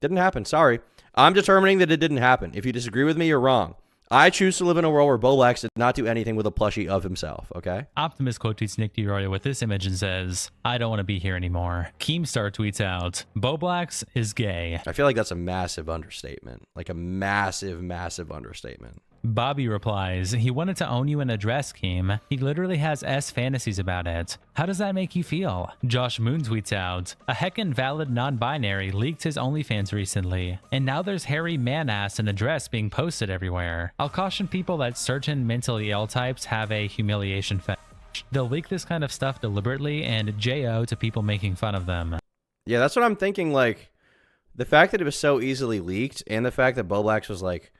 Didn't happen. Sorry. I'm determining that it didn't happen. If you disagree with me, you're wrong. I choose to live in a world where Bowblax did not do anything with a plushie of himself, okay?
Optimus quote tweets Nick DiOrio with this image and says, I don't want to be here anymore. Keemstar tweets out, Bowblax is gay.
I feel like that's a massive understatement. Like a massive, massive understatement.
Bobby replies, he wanted to own you in a dress, Keem. He literally has fantasies about it. How does that make you feel? Josh Moon tweets out, a heckin' valid non-binary leaked his OnlyFans recently, and now there's hairy man-ass in a dress being posted everywhere. I'll caution people that certain mentally ill types have a humiliation fetish. They'll leak this kind of stuff deliberately and JO to people making fun of them.
Yeah, that's what I'm thinking. Like, the fact that it was so easily leaked and the fact that Bowblax was like,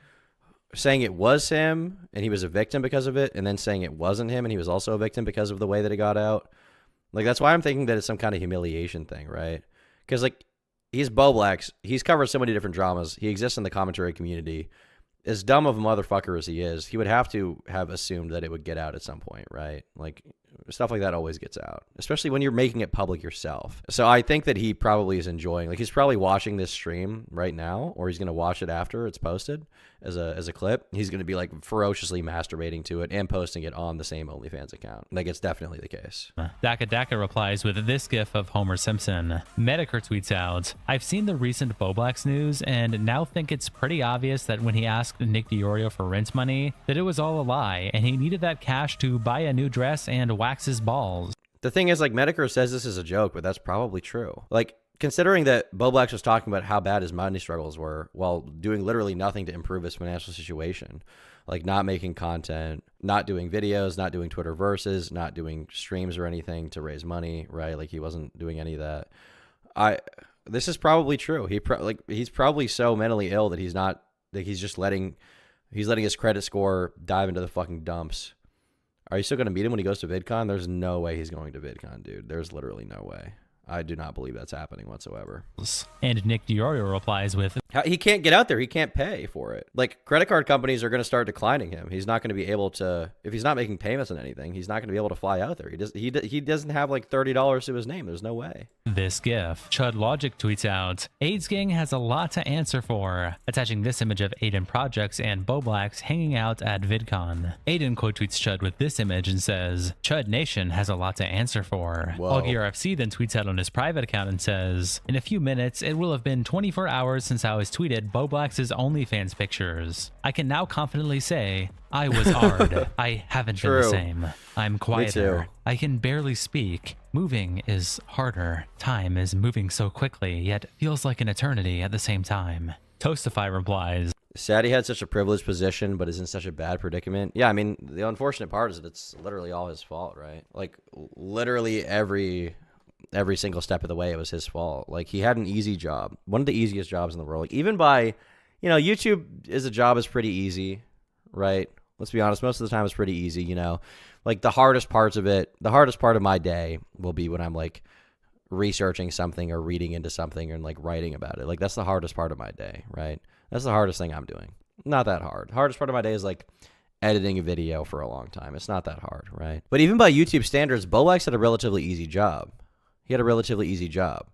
saying it was him and he was a victim because of it, and then saying it wasn't him and he was also a victim because of the way that it got out. Like, that's why I'm thinking that it's some kind of humiliation thing, right? Because, like, he's Bowblax. He's covered so many different dramas. He exists in the commentary community. As dumb of a motherfucker as he is, he would have to have assumed that it would get out at some point, right? Like, stuff like that always gets out, especially when you're making it public yourself. So I think that he probably is enjoying, like, he's probably watching this stream right now, or he's going to watch it after it's posted as a clip. He's going to be like ferociously masturbating to it and posting it on the same OnlyFans account. Like, it's definitely the case.
Daka Daka replies with this gif of Homer Simpson. Medicare tweets out, I've seen the recent Bowblax news and now think it's pretty obvious that when he asked Nick DiOrio for rent money, that it was all a lie and he needed that cash to buy a new dress and wax his balls.
The thing is, like, Medicare says this is a joke, but that's probably true. Like, considering that Bowblax was talking about how bad his money struggles were while doing literally nothing to improve his financial situation, like not making content, not doing videos, not doing Twitter verses, not doing streams or anything to raise money, right? Like, he wasn't doing any of that. This is probably true. He's probably so mentally ill that he's not, like, he's letting his credit score dive into the fucking dumps. Are you still going to meet him when he goes to VidCon? There's no way he's going to VidCon, dude. There's literally no way. I do not believe that's happening whatsoever.
And Nick DiOrio replies with,
he can't get out there. He can't pay for it. Like, credit card companies are going to start declining him. He's not going to be able to, if he's not making payments on anything, he's not going to be able to fly out there. He doesn't have like $30 to his name. There's no way.
This gif. Chud Logic tweets out, AIDS Gang has a lot to answer for, attaching this image of Aiden Projects and Bowblax hanging out at VidCon. Aiden quote tweets Chud with this image and says, Chud Nation has a lot to answer for. Augie RFC then tweets out on his private account and says, in a few minutes, it will have been 24 hours since I was tweeted Bowblax's OnlyFans pictures. I can now confidently say, I was hard. I haven't been the same. I'm quieter. I can barely speak. Moving is harder. Time is moving so quickly, yet feels like an eternity at the same time. Toastify replies,
sad he had such a privileged position, but is in such a bad predicament. Yeah, I mean, the unfortunate part is that it's literally all his fault, right? Like, literally every single step of the way, it was his fault. Like, he had an easy job, one of the easiest jobs in the world. Like, even by, you know, YouTube is a job is pretty easy, right? Let's be honest, most of the time it's pretty easy, you know. Like, the hardest parts of it, the hardest part of my day will be when I'm like researching something or reading into something and like writing about it. Like, that's the hardest part of my day, right? That's the hardest thing I'm doing. Not that hard. The hardest part of my day is like editing a video for a long time. It's not that hard, right? But even by YouTube standards, Bowblax had a relatively easy job. He had a relatively easy job.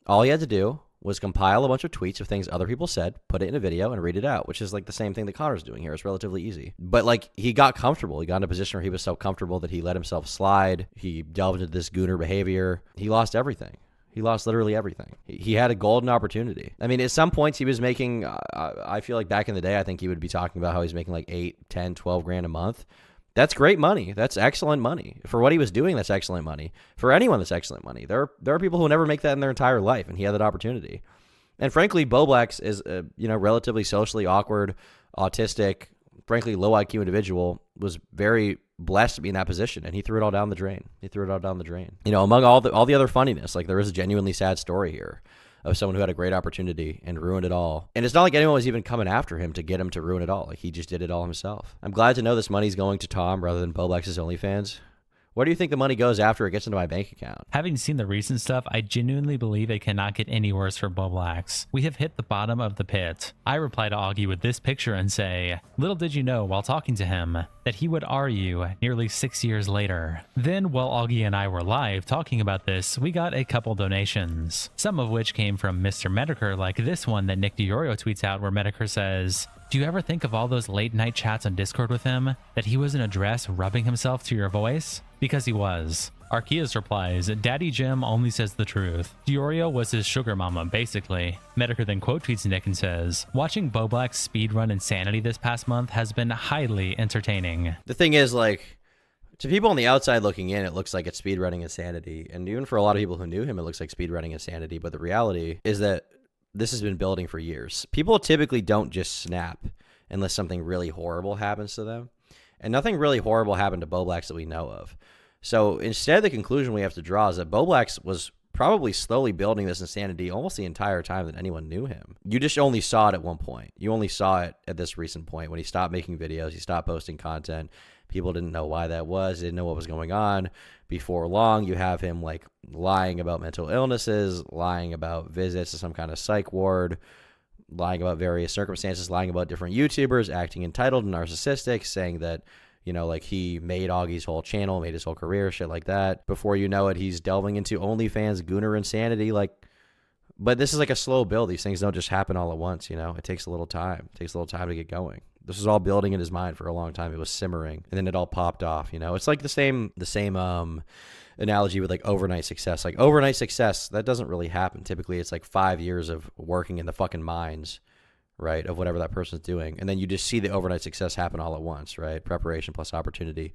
All he had to do was compile a bunch of tweets of things other people said, put it in a video, and read it out, which is like the same thing that Connor's doing here. It's relatively easy. But like, he got comfortable. He got in a position where he was so comfortable that he let himself slide. He delved into this gooner behavior. He lost everything. He lost literally everything. He had a golden opportunity. I mean, at some points he was making, I feel like back in the day, I think he would be talking about how he's making like 8, 10, 12 grand a month. That's great money. That's excellent money. For what he was doing, that's excellent money. For anyone, that's excellent money. There are people who never make that in their entire life, and he had that opportunity. And frankly, Bowblax is a relatively socially awkward, autistic, frankly low IQ individual, was very blessed to be in that position, and he threw it all down the drain. You know, among all the other funniness, like, there is a genuinely sad story here of someone who had a great opportunity and ruined it all. And it's not like anyone was even coming after him to get him to ruin it all. Like, he just did it all himself. I'm glad to know this money's going to Tom rather than Bowblax's OnlyFans. Where do you think the money goes after it gets into my bank account?
Having seen the recent stuff, I genuinely believe it cannot get any worse for Bowblax. We have hit the bottom of the pit. I reply to Augie with this picture and say, little did you know while talking to him that he would argue nearly 6 years later. Then while Augie and I were live talking about this, we got a couple donations, some of which came from Mr. Medicare, like this one that Nick DiOrio tweets out where Medicare says, do you ever think of all those late night chats on Discord with him? That he was in a dress rubbing himself to your voice? Because he was. Arceus replies, Daddy Jim only says the truth. DiOrio was his sugar mama, basically. Medicare then quote tweets Nick and says, watching Bowblax speedrun Insanity this past month has been highly entertaining.
The thing is, like, to people on the outside looking in, it looks like it's speedrunning Insanity. And even for a lot of people who knew him, it looks like speedrunning Insanity. But the reality is that this has been building for years. People typically don't just snap unless something really horrible happens to them. And nothing really horrible happened to Bowblax that we know of. So instead, the conclusion we have to draw is that Bowblax was probably slowly building this insanity almost the entire time that anyone knew him. You just only saw it at one point. You only saw it at this recent point when he stopped making videos, he stopped posting content. People didn't know why that was, didn't know what was going on. Before long, you have him like lying about mental illnesses, lying about visits to some kind of psych ward, lying about various circumstances, lying about different YouTubers, acting entitled and narcissistic, saying that, you know, like he made Augie's whole channel, made his whole career, shit like that. Before you know it, he's delving into OnlyFans, Gooner insanity. Like, but this is like a slow build. These things don't just happen all at once, you know. It takes a little time. It takes a little time to get going. This was all building in his mind for a long time. It was simmering, and then it all popped off, you know. It's like the same analogy with like overnight success. Like overnight success, that doesn't really happen. Typically, it's like 5 years of working in the fucking mines, right, of whatever that person's doing. And then you just see the overnight success happen all at once, right? Preparation plus opportunity.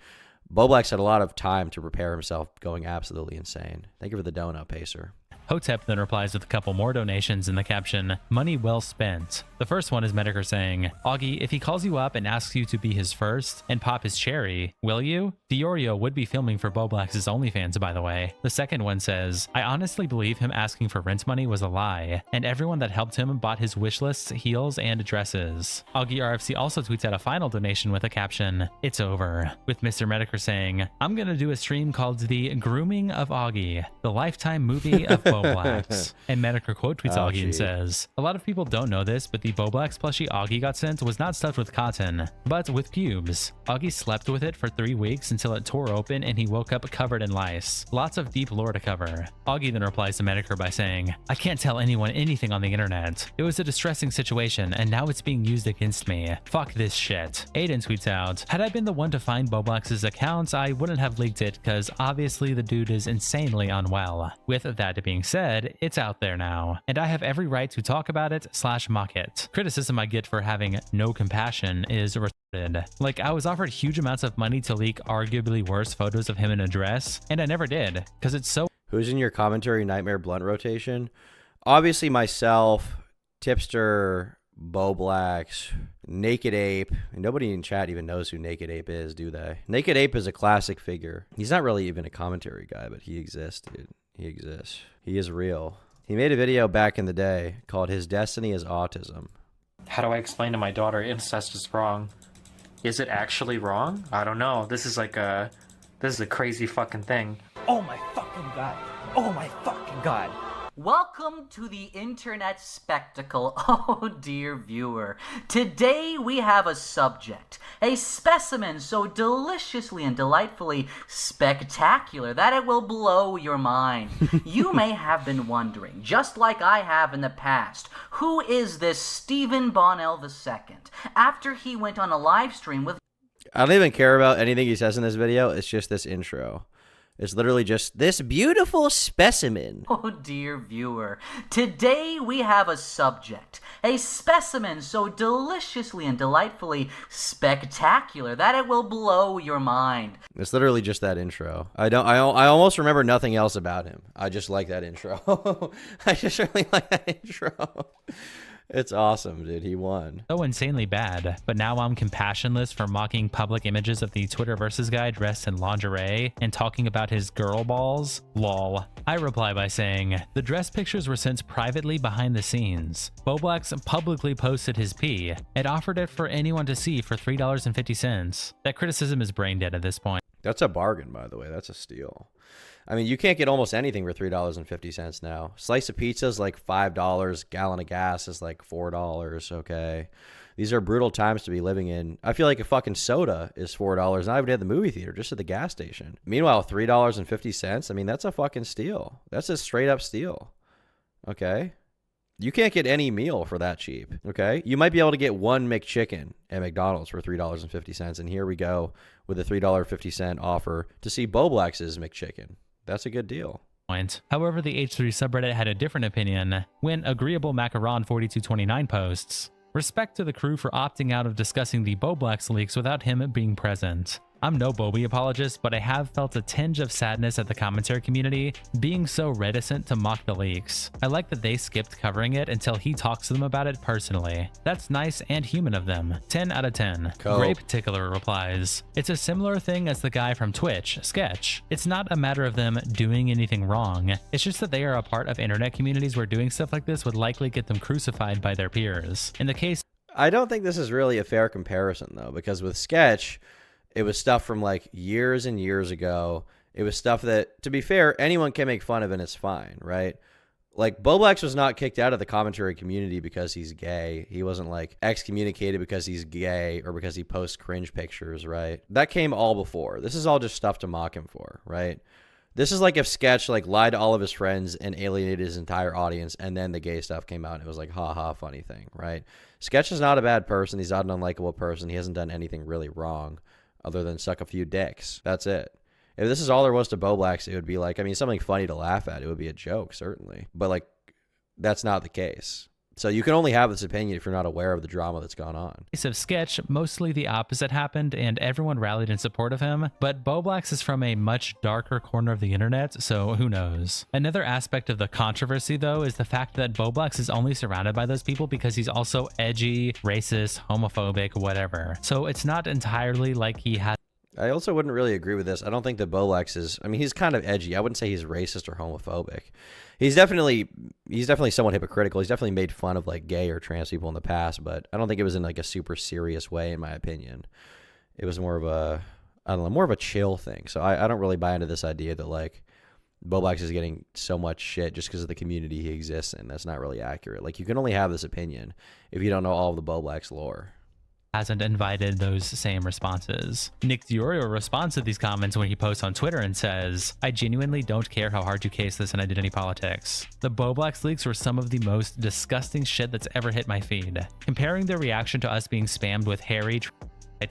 Bowblax had a lot of time to prepare himself, going absolutely insane. Thank you for the donut, Pacer.
Hotep then replies with a couple more donations in the caption, money well spent. The first one is Medicare saying, Augie, if he calls you up and asks you to be his first and pop his cherry, will you? DiOrio would be filming for Bowblax's OnlyFans, by the way. The second one says, I honestly believe him asking for rent money was a lie, and everyone that helped him bought his wish lists, heels, and dresses. Augie RFC also tweets out a final donation with a caption, it's over, with Mr. Medicare saying, I'm gonna do a stream called The Grooming of Augie, the Lifetime movie of Bowblax. And Medicare quote tweets Augie and says, a lot of people don't know this, but the Bowblax plushie Augie got sent was not stuffed with cotton, but with pubes. Augie slept with it for 3 weeks until it tore open and he woke up covered in lice. Lots of deep lore to cover. Augie then replies to Medicare by saying, I can't tell anyone anything on the internet. It was a distressing situation and now it's being used against me. Fuck this shit. Aiden tweets out, had I been the one to find Bowblax's accounts, I wouldn't have leaked it because obviously the dude is insanely unwell. With that being said, it's out there now, and I have every right to talk about it / mock it. Criticism I get for having no compassion is retarded. Like, I was offered huge amounts of money to leak arguably worse photos of him in a dress, and I never did, because it's so—
Who's in your commentary nightmare blunt rotation? Obviously myself, Tipster, Bowblax, Naked Ape. Nobody in chat even knows who Naked Ape is, do they? Naked Ape is a classic figure. He's not really even a commentary guy, but he exists, dude. He exists. He is real. He made a video back in the day called His Destiny is Autism.
How do I explain to my daughter incest is wrong? Is it actually wrong? I don't know. This is a crazy fucking thing.
Oh my fucking god. Oh my fucking god. Welcome to the internet spectacle, oh dear viewer. Today we have a subject, a specimen so deliciously and delightfully spectacular that it will blow your mind. You may have been wondering, just like I have in the past, who is this Stephen Bonnell II? After he went on a live stream with—
I don't even care about anything he says in this video. It's just this intro. It's literally just this beautiful specimen.
Oh dear viewer, today we have a subject, a specimen so deliciously and delightfully spectacular that it will blow your mind.
It's literally just that intro. I almost remember nothing else about him. I just like that intro. I just really like that intro. It's awesome, dude. He won.
So insanely bad, but now I'm compassionless for mocking public images of the Twitterverses guy dressed in lingerie and talking about his girl balls? Lol. I reply by saying, the dress pictures were sent privately behind the scenes. Bowblax publicly posted his pee and offered it for anyone to see for $3.50. That criticism is brain dead at this point.
That's a bargain, by the way. That's a steal. I mean, you can't get almost anything for $3.50 now. Slice of pizza is like $5. Gallon of gas is like $4. Okay. These are brutal times to be living in. I feel like a fucking soda is $4, not even at the movie theater, just at the gas station. Meanwhile, $3.50, I mean, that's a fucking steal. That's a straight up steal. Okay. You can't get any meal for that cheap. Okay. You might be able to get one McChicken at McDonald's for $3.50. And here we go with a $3.50 offer to see Bowblax's McChicken. That's a good deal.
However, the H3 subreddit had a different opinion when Agreeable Macaron 4229 posts, respect to the crew for opting out of discussing the Bowblax leaks without him being present. I'm no Bobby apologist, but I have felt a tinge of sadness at the commentary community being so reticent to mock the leaks. I like that they skipped covering it until he talks to them about it personally. That's nice and human of them. 10 out of 10.
Cool.
Grape Tickler replies, it's a similar thing as the guy from Twitch, Sketch. It's not a matter of them doing anything wrong. It's just that they are a part of internet communities where doing stuff like this would likely get them crucified by their peers. In the case,
I don't think this is really a fair comparison, though, because with Sketch, it was stuff from like years and years ago. It was stuff that, to be fair, anyone can make fun of and it's fine, right? Like, Bowblax was not kicked out of the commentary community because he's gay. He wasn't like excommunicated because he's gay or because he posts cringe pictures, right? That came all before. This is all just stuff to mock him for, right? This is like if Sketch like lied to all of his friends and alienated his entire audience, and then the gay stuff came out and it was like, ha, funny thing, right? Sketch is not a bad person. He's not an unlikable person. He hasn't done anything really wrong other than suck a few dicks. That's it. If this is all there was to Bowblax, it would be like, I mean, something funny to laugh at. It would be a joke, certainly. But like, that's not the case. So you can only have this opinion if you're not aware of the drama that's gone on.
case of Sketch, mostly the opposite happened and everyone rallied in support of him, but Bowblax is from a much darker corner of the internet, so who knows. Another aspect of the controversy, though, is the fact that Bowblax is only surrounded by those people because he's also edgy, racist, homophobic, whatever. So it's not entirely like he has.
I also wouldn't really agree with this. I don't think that Bowblax is, I mean, he's kind of edgy. I wouldn't say he's racist or homophobic. He's definitely somewhat hypocritical. He's definitely made fun of like gay or trans people in the past, but I don't think it was in like a super serious way, in my opinion. It was more of a, I don't know, more of a chill thing. So I don't really buy into this idea that like Bowblax is getting so much shit just because of the community he exists in. That's not really accurate. Like, you can only have this opinion if you don't know all of the Bowblax lore.
Hasn't invited those same responses. Nick Diorio responds to these comments when he posts on Twitter and says, I genuinely don't care how hard you case this and I did any politics. The Bowblax leaks were some of the most disgusting shit that's ever hit my feed. Comparing their reaction to us being spammed with hairy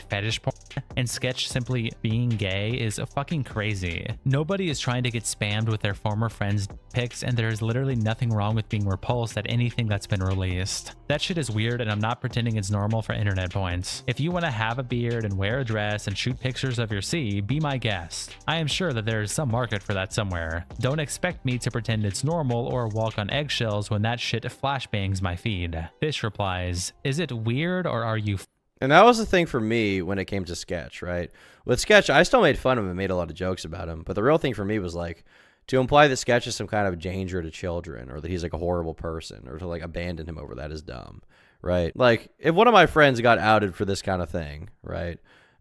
fetish porn and Sketch simply being gay is fucking crazy. Nobody is trying to get spammed with their former friends' pics, and there's literally nothing wrong with being repulsed at anything that's been released. That shit is weird, and I'm not pretending it's normal for internet points. If you want to have a beard and wear a dress and shoot pictures of your C, be my guest. I am sure that there is some market for that somewhere. Don't expect me to pretend it's normal or walk on eggshells when that shit flashbangs my feed. Fish replies, is it weird or are you
And that was the thing for me when it came to Sketch, right? With Sketch, I still made fun of him and made a lot of jokes about him. But the real thing for me was like, to imply that Sketch is some kind of danger to children or that he's like a horrible person or to like abandon him over that is dumb, right? Like, if one of my friends got outed for this kind of thing, right,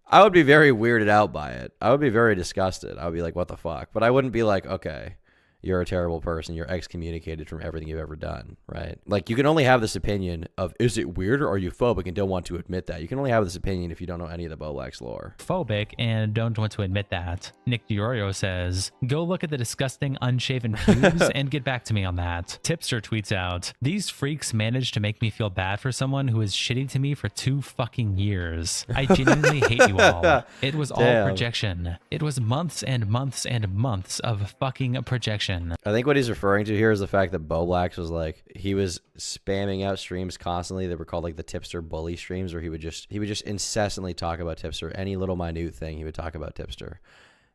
I would be very weirded out by it. I would be very disgusted. I would be like, what the fuck? But I wouldn't be like, okay, you're a terrible person. You're excommunicated from everything you've ever done, right? Like, you can only have this opinion of, is it weird or are you phobic, and don't want to admit that. You can only have this opinion if you don't know any of the Bowblax lore.
phobic and don't want to admit that. Nick Diorio says, go look at the disgusting unshaven pubes and get back to me on that. Tipster tweets out, these freaks managed to make me feel bad for someone who is shitty to me for 2 fucking years. I genuinely hate you all. It was all projection. It was months and months and months of fucking projection.
I think what he's referring to here is the fact that Bowblax was like, he was spamming out streams constantly that were called like the Tipster bully streams, where he would just incessantly talk about Tipster. Any little minute thing he would talk about Tipster.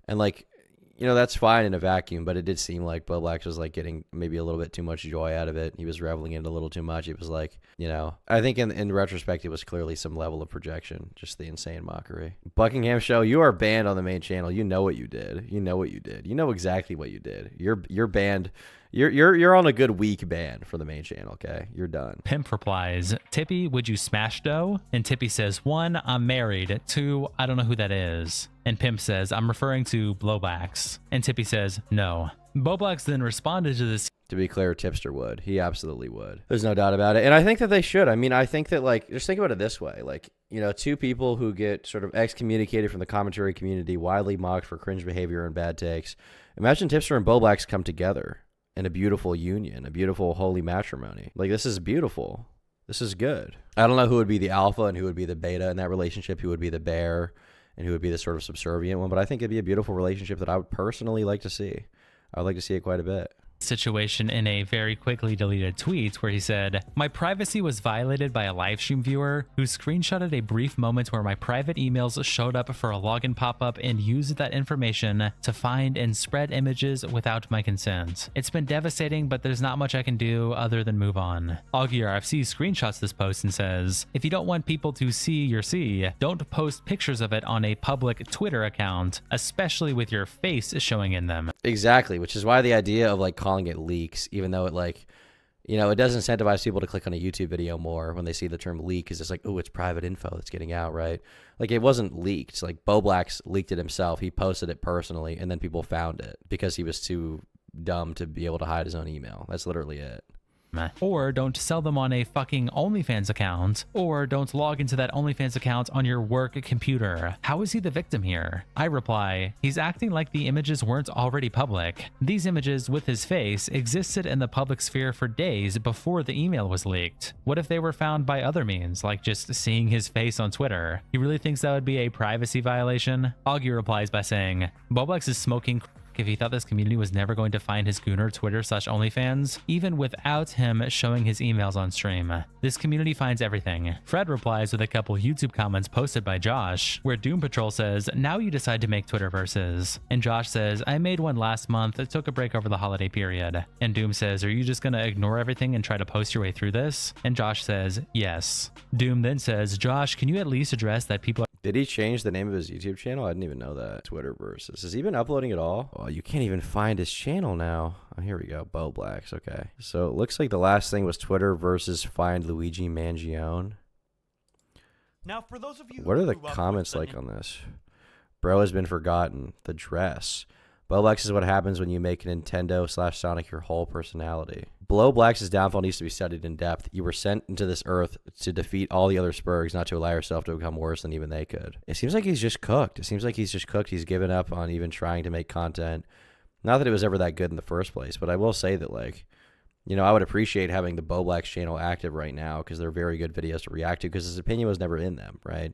And like, you know, that's fine in a vacuum, but it did seem like Bowblax was like getting maybe a little bit too much joy out of it. He was reveling in it a little too much. It was like, you know, I think in retrospect, it was clearly some level of projection, just the insane mockery. Buckingham Show, you are banned on the main channel. You know what you did. You know what you did. You know exactly what you did. You're banned. You're on a good week ban for the main channel, okay? You're done.
Pimp replies, Tippy, would you smash dough? And Tippy says, 1, I'm married. 2, I don't know who that is. And Pimp says, I'm referring to Bowblax. And Tippy says, no. Bowblax then responded to this.
To be clear, Tipster would. He absolutely would. There's no doubt about it. And I think that they should. I mean, I think that, like, just think about it this way. Like, you know, two people who get sort of excommunicated from the commentary community, widely mocked for cringe behavior and bad takes. Imagine Tipster and Bowblax come together in a beautiful union, a beautiful holy matrimony. Like, this is beautiful. This is good. I don't know who would be the alpha and who would be the beta in that relationship, who would be the bear and who would be the sort of subservient one, but I think it'd be a beautiful relationship that I would personally like to see. I would like to see it quite a bit.
Situation in a very quickly deleted tweet where he said, my privacy was violated by a live stream viewer who screenshotted a brief moment where my private emails showed up for a login pop-up and used that information to find and spread images without my consent. It's been devastating, but there's not much I can do other than move on. AugieRFC screenshots this post and says, if you don't want people to see your C, don't post pictures of it on a public Twitter account, especially with your face showing in them.
Exactly, which is why the idea of like calling it leaks, even though it like, you know, it does incentivize people to click on a YouTube video more when they see the term leak, because it's like, oh, it's private info that's getting out, right? Like, it wasn't leaked. Like, Bowblax leaked it himself. He posted it personally, and then people found it because he was too dumb to be able to hide his own email. That's literally it.
Or don't sell them on a fucking OnlyFans account, or don't log into that OnlyFans account on your work computer. How is he the victim here? I reply, he's acting like the images weren't already public. These images with his face existed in the public sphere for days before the email was leaked. What if they were found by other means, like just seeing his face on Twitter? He really thinks that would be a privacy violation? Augie replies by saying, Bowblax is smoking if he thought this community was never going to find his Gooner Twitter/OnlyFans, even without him showing his emails on stream. This community finds everything. Fred replies with a couple YouTube comments posted by Josh, where Doom Patrol says, now you decide to make Twitterverses. And Josh says, I made one last month, it took a break over the holiday period. And Doom says, are you just gonna ignore everything and try to post your way through this? And Josh says, yes. Doom then says, Josh, can you at least address that people
Did he change the name of his YouTube channel? I didn't even know that. Twitterverses. Has he been uploading at all? Oh, you can't even find his channel now. Oh, here we go. Bowblax. Okay. So it looks like the last thing was Twitter versus Find Luigi Mangione.
Now, for those of you
What are the
who grew up
comments
with
like on this? Bro has been forgotten. The dress. Bowblax is what happens when you make Nintendo/Sonic your whole personality. Bowblax's downfall needs to be studied in depth. You were sent into this earth to defeat all the other Spurgs, not to allow yourself to become worse than even they could. It seems like he's just cooked. It seems like he's just cooked. He's given up on even trying to make content. Not that it was ever that good in the first place, but I will say that, like, you know, I would appreciate having the Bowblax channel active right now because they're very good videos to react to because his opinion was never in them, right?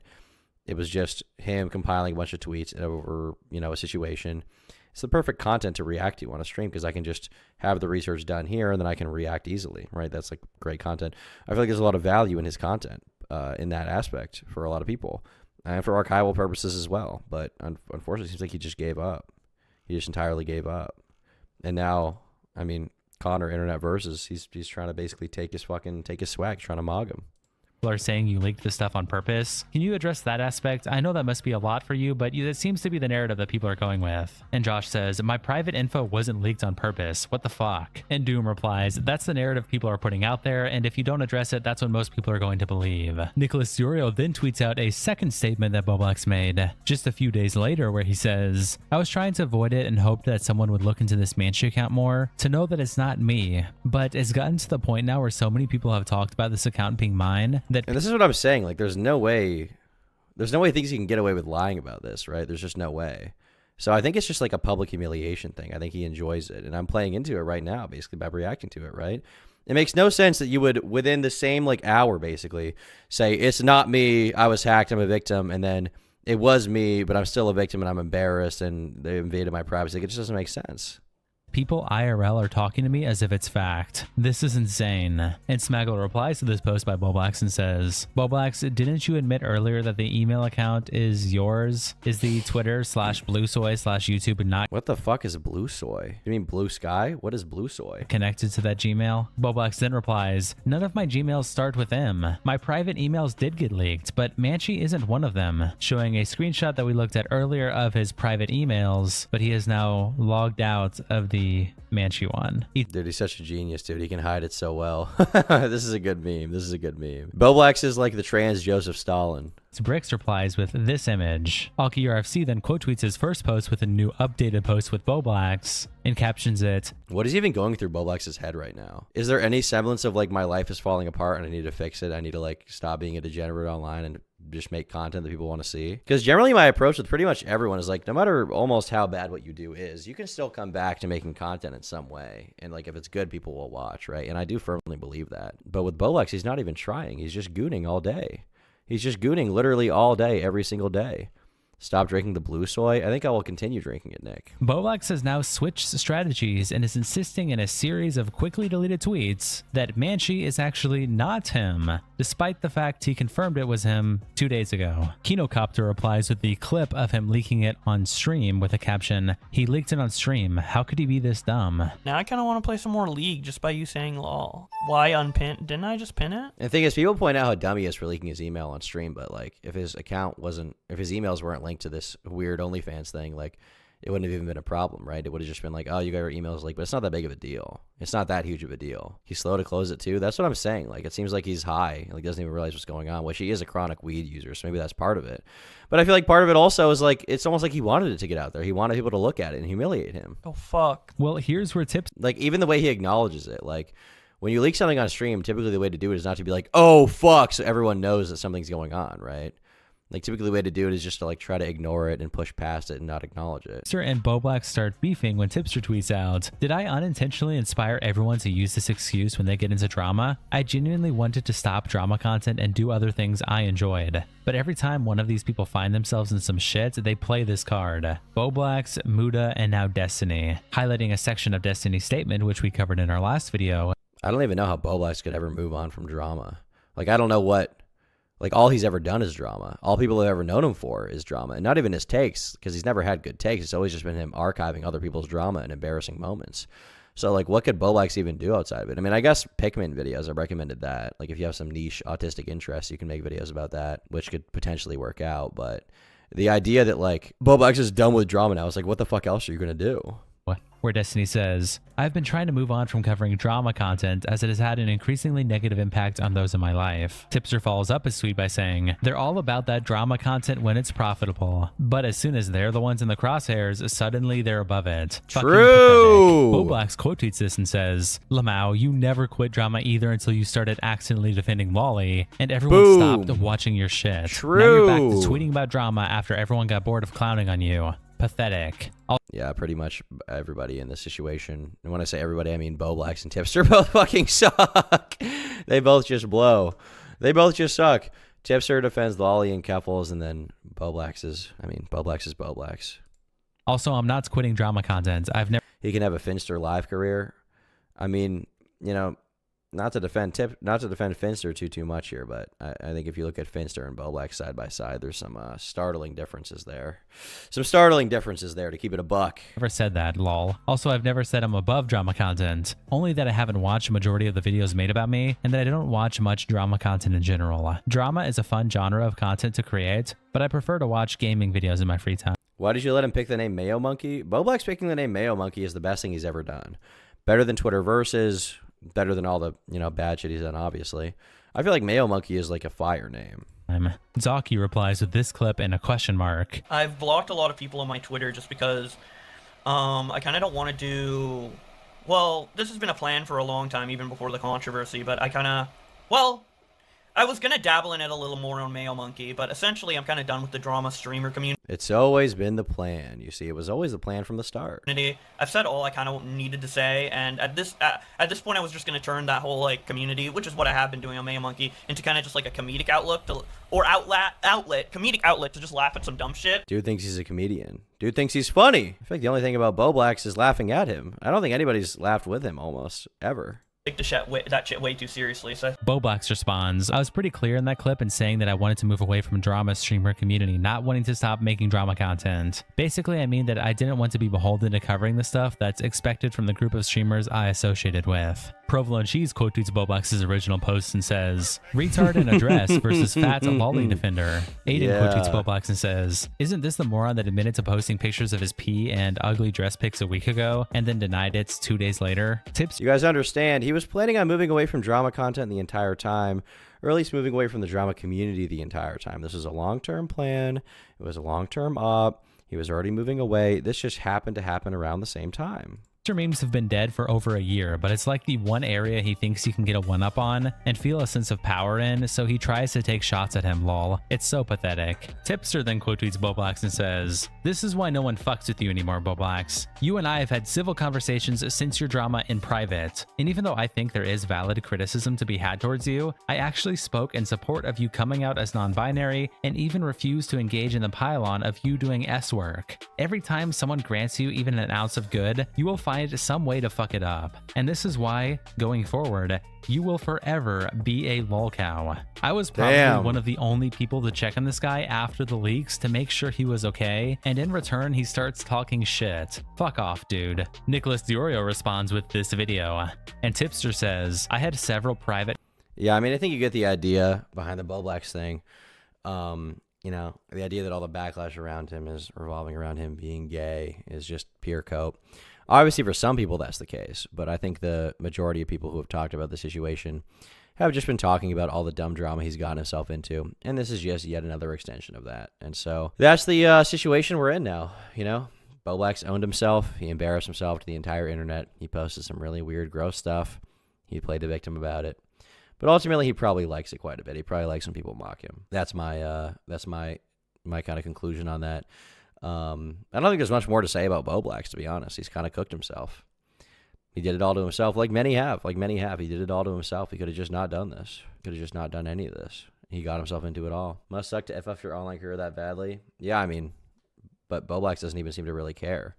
It was just him compiling a bunch of tweets over, you know, a situation. It's the perfect content to react to on a stream because I can just have the research done here and then I can react easily, right? That's like great content. I feel like there's a lot of value in his content in that aspect for a lot of people and for archival purposes as well. But unfortunately, it seems like he just gave up. He just entirely gave up. And now, I mean, Connor Internet Versus, he's trying to basically take his swag, trying to mog him.
are saying you leaked this stuff on purpose. Can you address that aspect? I know that must be a lot for you, but it seems to be the narrative that people are going with. And Josh says, my private info wasn't leaked on purpose. What the fuck? And Doom replies, that's the narrative people are putting out there, and if you don't address it, that's what most people are going to believe. Nicholas Durio then tweets out a second statement that Bowblax made just a few days later where he says, I was trying to avoid it and hoped that someone would look into this Manchu account more to know that it's not me, but it's gotten to the point now where so many people have talked about this account being mine that—
And this is what I'm saying, like there's no way thinks you can get away with lying about this, right? There's just no way. So I think it's just like a public humiliation thing. I think he enjoys it, and I'm playing into it right now basically by reacting to it, right? It makes no sense that you would, within the same like hour basically, say it's not me, I was hacked, I'm a victim, and then it was me, but I'm still a victim and I'm embarrassed and they invaded my privacy. Like, it just doesn't make sense.
People IRL are talking to me as if it's fact. This is insane. And Smaggle replies to this post by Bowblax and says, Bowblax, didn't you admit earlier that the email account is yours? Is the Twitter/Bluesoy/YouTube not
What the fuck is Blue Soy? You mean Blue Sky? What is Blue Soy?
connected to that Gmail? Bowblax then replies, none of my Gmails start with M. My private emails did get leaked, but Manchi isn't one of them, showing a screenshot that we looked at earlier of his private emails, but he is now logged out of the Manchi one.
Dude, he's such a genius, dude. He can hide it so well. This is a good meme. This is a good meme. Bowblax is like the trans Joseph Stalin.
Bricks replies with this image. AlkiRFC then quote tweets his first post with a new updated post with Bowblax and captions it.
What is even going through Bowblax's head right now? Is there any semblance of like my life is falling apart and I need to fix it? I need to like stop being a degenerate online and just make content that people want to see? Because generally my approach with pretty much everyone is like, no matter almost how bad what you do is, you can still come back to making content in some way. And like if it's good, people will watch, right? And I do firmly believe that. But with Bowblax, he's not even trying. He's just gooning all day. He's just gooning literally all day, every single day. Stop drinking the Blue Soy. I think I will continue drinking it, Nick.
Bowblax has now switched strategies and is insisting in a series of quickly deleted tweets that Manchi is actually not him, despite the fact he confirmed it was him 2 days ago. Kinocopter replies with the clip of him leaking it on stream with a caption, he leaked it on stream. How could he be this dumb?
Now I kind of want to play some more League just by you saying lol. Why unpin? Didn't I just pin it?
And the thing is, people point out how dumb he is for leaking his email on stream, but like if his account wasn't, if his emails weren't linked to this weird OnlyFans thing, like it wouldn't have even been a problem, right? It would have just been like, oh, you got your emails leaked, but it's not that big of a deal. It's not that huge of a deal. He's slow to close it too. That's what I'm saying. Like it seems like he's high, like doesn't even realize what's going on, which he is a chronic weed user, so maybe that's part of it. But I feel like part of it also is like, it's almost like he wanted it to get out there. He wanted people to look at it and humiliate him.
Oh, fuck.
Well, here's where tips,
like even the way he acknowledges it, like when you leak something on stream, typically the way to do it is not to be like, oh, fuck, so everyone knows that something's going on, right? Like typically the way to do it is just to like try to ignore it and push past it and not acknowledge it.
Tipster and Bowblax start beefing when Tipster tweets out, did I unintentionally inspire everyone to use this excuse when they get into drama? I genuinely wanted to stop drama content and do other things I enjoyed. But every time one of these people find themselves in some shit, they play this card. Bowblax, Muda, and now Destiny, highlighting a section of Destiny's statement which we covered in our last video.
I don't even know how Bowblax could ever move on from drama. Like I don't know what, like all he's ever done is drama. All people have ever known him for is drama, and not even his takes, because he's never had good takes. It's always just been him archiving other people's drama and embarrassing moments. So like what could Bowblax even do outside of it? I mean, I guess Pikmin videos, I've recommended that. Like if you have some niche autistic interests, you can make videos about that, which could potentially work out. But the idea that like Bowblax is done with drama now, it's like, what the fuck else are you going to do?
Where Destiny says, I've been trying to move on from covering drama content as it has had an increasingly negative impact on those in my life. Tipster follows up his tweet by saying, they're all about that drama content when it's profitable, but as soon as they're the ones in the crosshairs, suddenly they're above it.
True.
Bowblax quote tweets this and says, Lamau, you never quit drama either until you started accidentally defending Lolly, and everyone stopped watching your shit.
True.
Now you're back to tweeting about drama after everyone got bored of clowning on you. Pathetic.
Yeah, pretty much everybody in this situation. And when I say everybody, I mean Bowblax and Tipster both fucking suck. They both just blow. They both just suck. Tipster defends Lolly and Keffels, and then Bowblax is Bowblax.
Also, I'm not quitting drama content.
He can have a Finster live career. I mean, you know, not to defend Finster too much here, but I think if you look at Finster and Bowblax side by side, there's some startling differences there. Some startling differences there, to keep it a buck.
Never said that, lol. Also, I've never said I'm above drama content. Only that I haven't watched a majority of the videos made about me, and that I don't watch much drama content in general. Drama is a fun genre of content to create, but I prefer to watch gaming videos in my free time.
Why did you let him pick the name Mayo Monkey? Bowblax picking the name Mayo Monkey is the best thing he's ever done. Better than Twitter Versus. Better than all the, you know, bad shit he's done, obviously. I feel like Mayo Monkey is like a fire name.
Zaki replies with this clip and a question mark.
I've blocked a lot of people on my Twitter just because I kind of don't want to do... Well, this has been a plan for a long time, even before the controversy, but I kind of... Well, I was gonna dabble in it a little more on Mayo Monkey, but essentially I'm kind of done with the drama streamer community.
It's always been the plan. You see, it was always the plan from the start.
I've said all I kind of needed to say, and at this point I was just gonna turn that whole like community, which is what I have been doing on Mayo Monkey, into kind of just like a comedic comedic outlet to just laugh at some dumb shit.
Dude thinks he's a comedian. Dude thinks he's funny. I feel like the only thing about Bowblax is laughing at him. I don't think anybody's laughed with him almost ever.
Take that shit way too seriously. So
Bowblax responds, I was pretty clear in that clip in saying that I wanted to move away from drama streamer community, not wanting to stop making drama content. Basically, I mean that I didn't want to be beholden to covering the stuff that's expected from the group of streamers I associated with. Provolone Cheese quote tweets Bowblax's original post and says, retard in a dress versus fat lolly defender. Aiden quote tweets Bowblax and says, isn't this the moron that admitted to posting pictures of his pee and ugly dress pics a week ago and then denied it 2 days later? Tips.
You guys understand, he was planning on moving away from drama content the entire time, or at least moving away from the drama community the entire time. This was a long-term plan. It was a long-term op. He was already moving away. This just happened to happen around the same time.
Mr. Memes have been dead for over a year, but it's like the one area he thinks he can get a one-up on and feel a sense of power in, so he tries to take shots at him, lol. It's so pathetic. Tipster then quote tweets Bowblax and says, this is why no one fucks with you anymore, Bowblax. You and I have had civil conversations since your drama in private, and even though I think there is valid criticism to be had towards you, I actually spoke in support of you coming out as non-binary and even refused to engage in the pylon of you doing S work. Every time someone grants you even an ounce of good, you will find some way to fuck it up. And this is why, going forward, you will forever be a lolcow. I was probably one of the only people to check on this guy after the leaks to make sure he was okay, and in return he starts talking shit. Fuck off, dude. Nicholas Diorio responds with this video, and Tipster says, I had several private...
Yeah, I mean, I think you get the idea behind the Bowblax thing. You know, the idea that all the backlash around him is revolving around him being gay is just pure cope. Obviously, for some people, that's the case, but I think the majority of people who have talked about the situation have just been talking about all the dumb drama he's gotten himself into, and this is just yet another extension of that. And so that's the situation we're in now, you know? Bowblax owned himself. He embarrassed himself to the entire internet. He posted some really weird, gross stuff. He played the victim about it. But ultimately, he probably likes it quite a bit. He probably likes when people mock him. That's my kind of conclusion on that. I don't think there's much more to say about Bowblax, to be honest. He's kind of cooked himself. He did it all to himself, like many have. He did it all to himself. He could have just not done this. Could have just not done any of this. He got himself into it all. Must suck to F your online career that badly. Yeah, I mean, but Bowblax doesn't even seem to really care.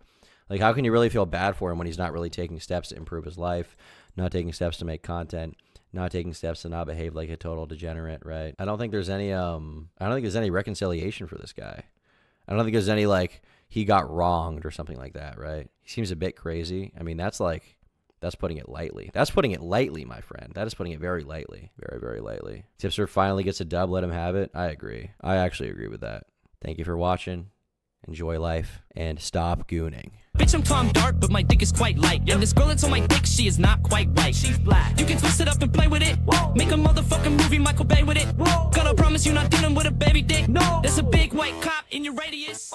Like, how can you really feel bad for him when he's not really taking steps to improve his life, not taking steps to make content, not taking steps to not behave like a total degenerate, right? I don't think there's any reconciliation for this guy. I don't think there's any, like, he got wronged or something like that, right? He seems a bit crazy. I mean, that's putting it lightly. That's putting it lightly, my friend. That is putting it very lightly. Very, very lightly. Tipster finally gets a dub, let him have it. I agree. I actually agree with that. Thank you for watching. Enjoy life. And stop gooning.
Bitch, I'm Tom Dark, but my dick is quite light. And this girl that's on my dick, she is not quite right. She's black. You can twist it up and play with it. Whoa. Make a motherfucking movie, Michael Bay with it. Whoa. Gotta promise you not dealing with a baby dick. No. There's a big white cop in your radius.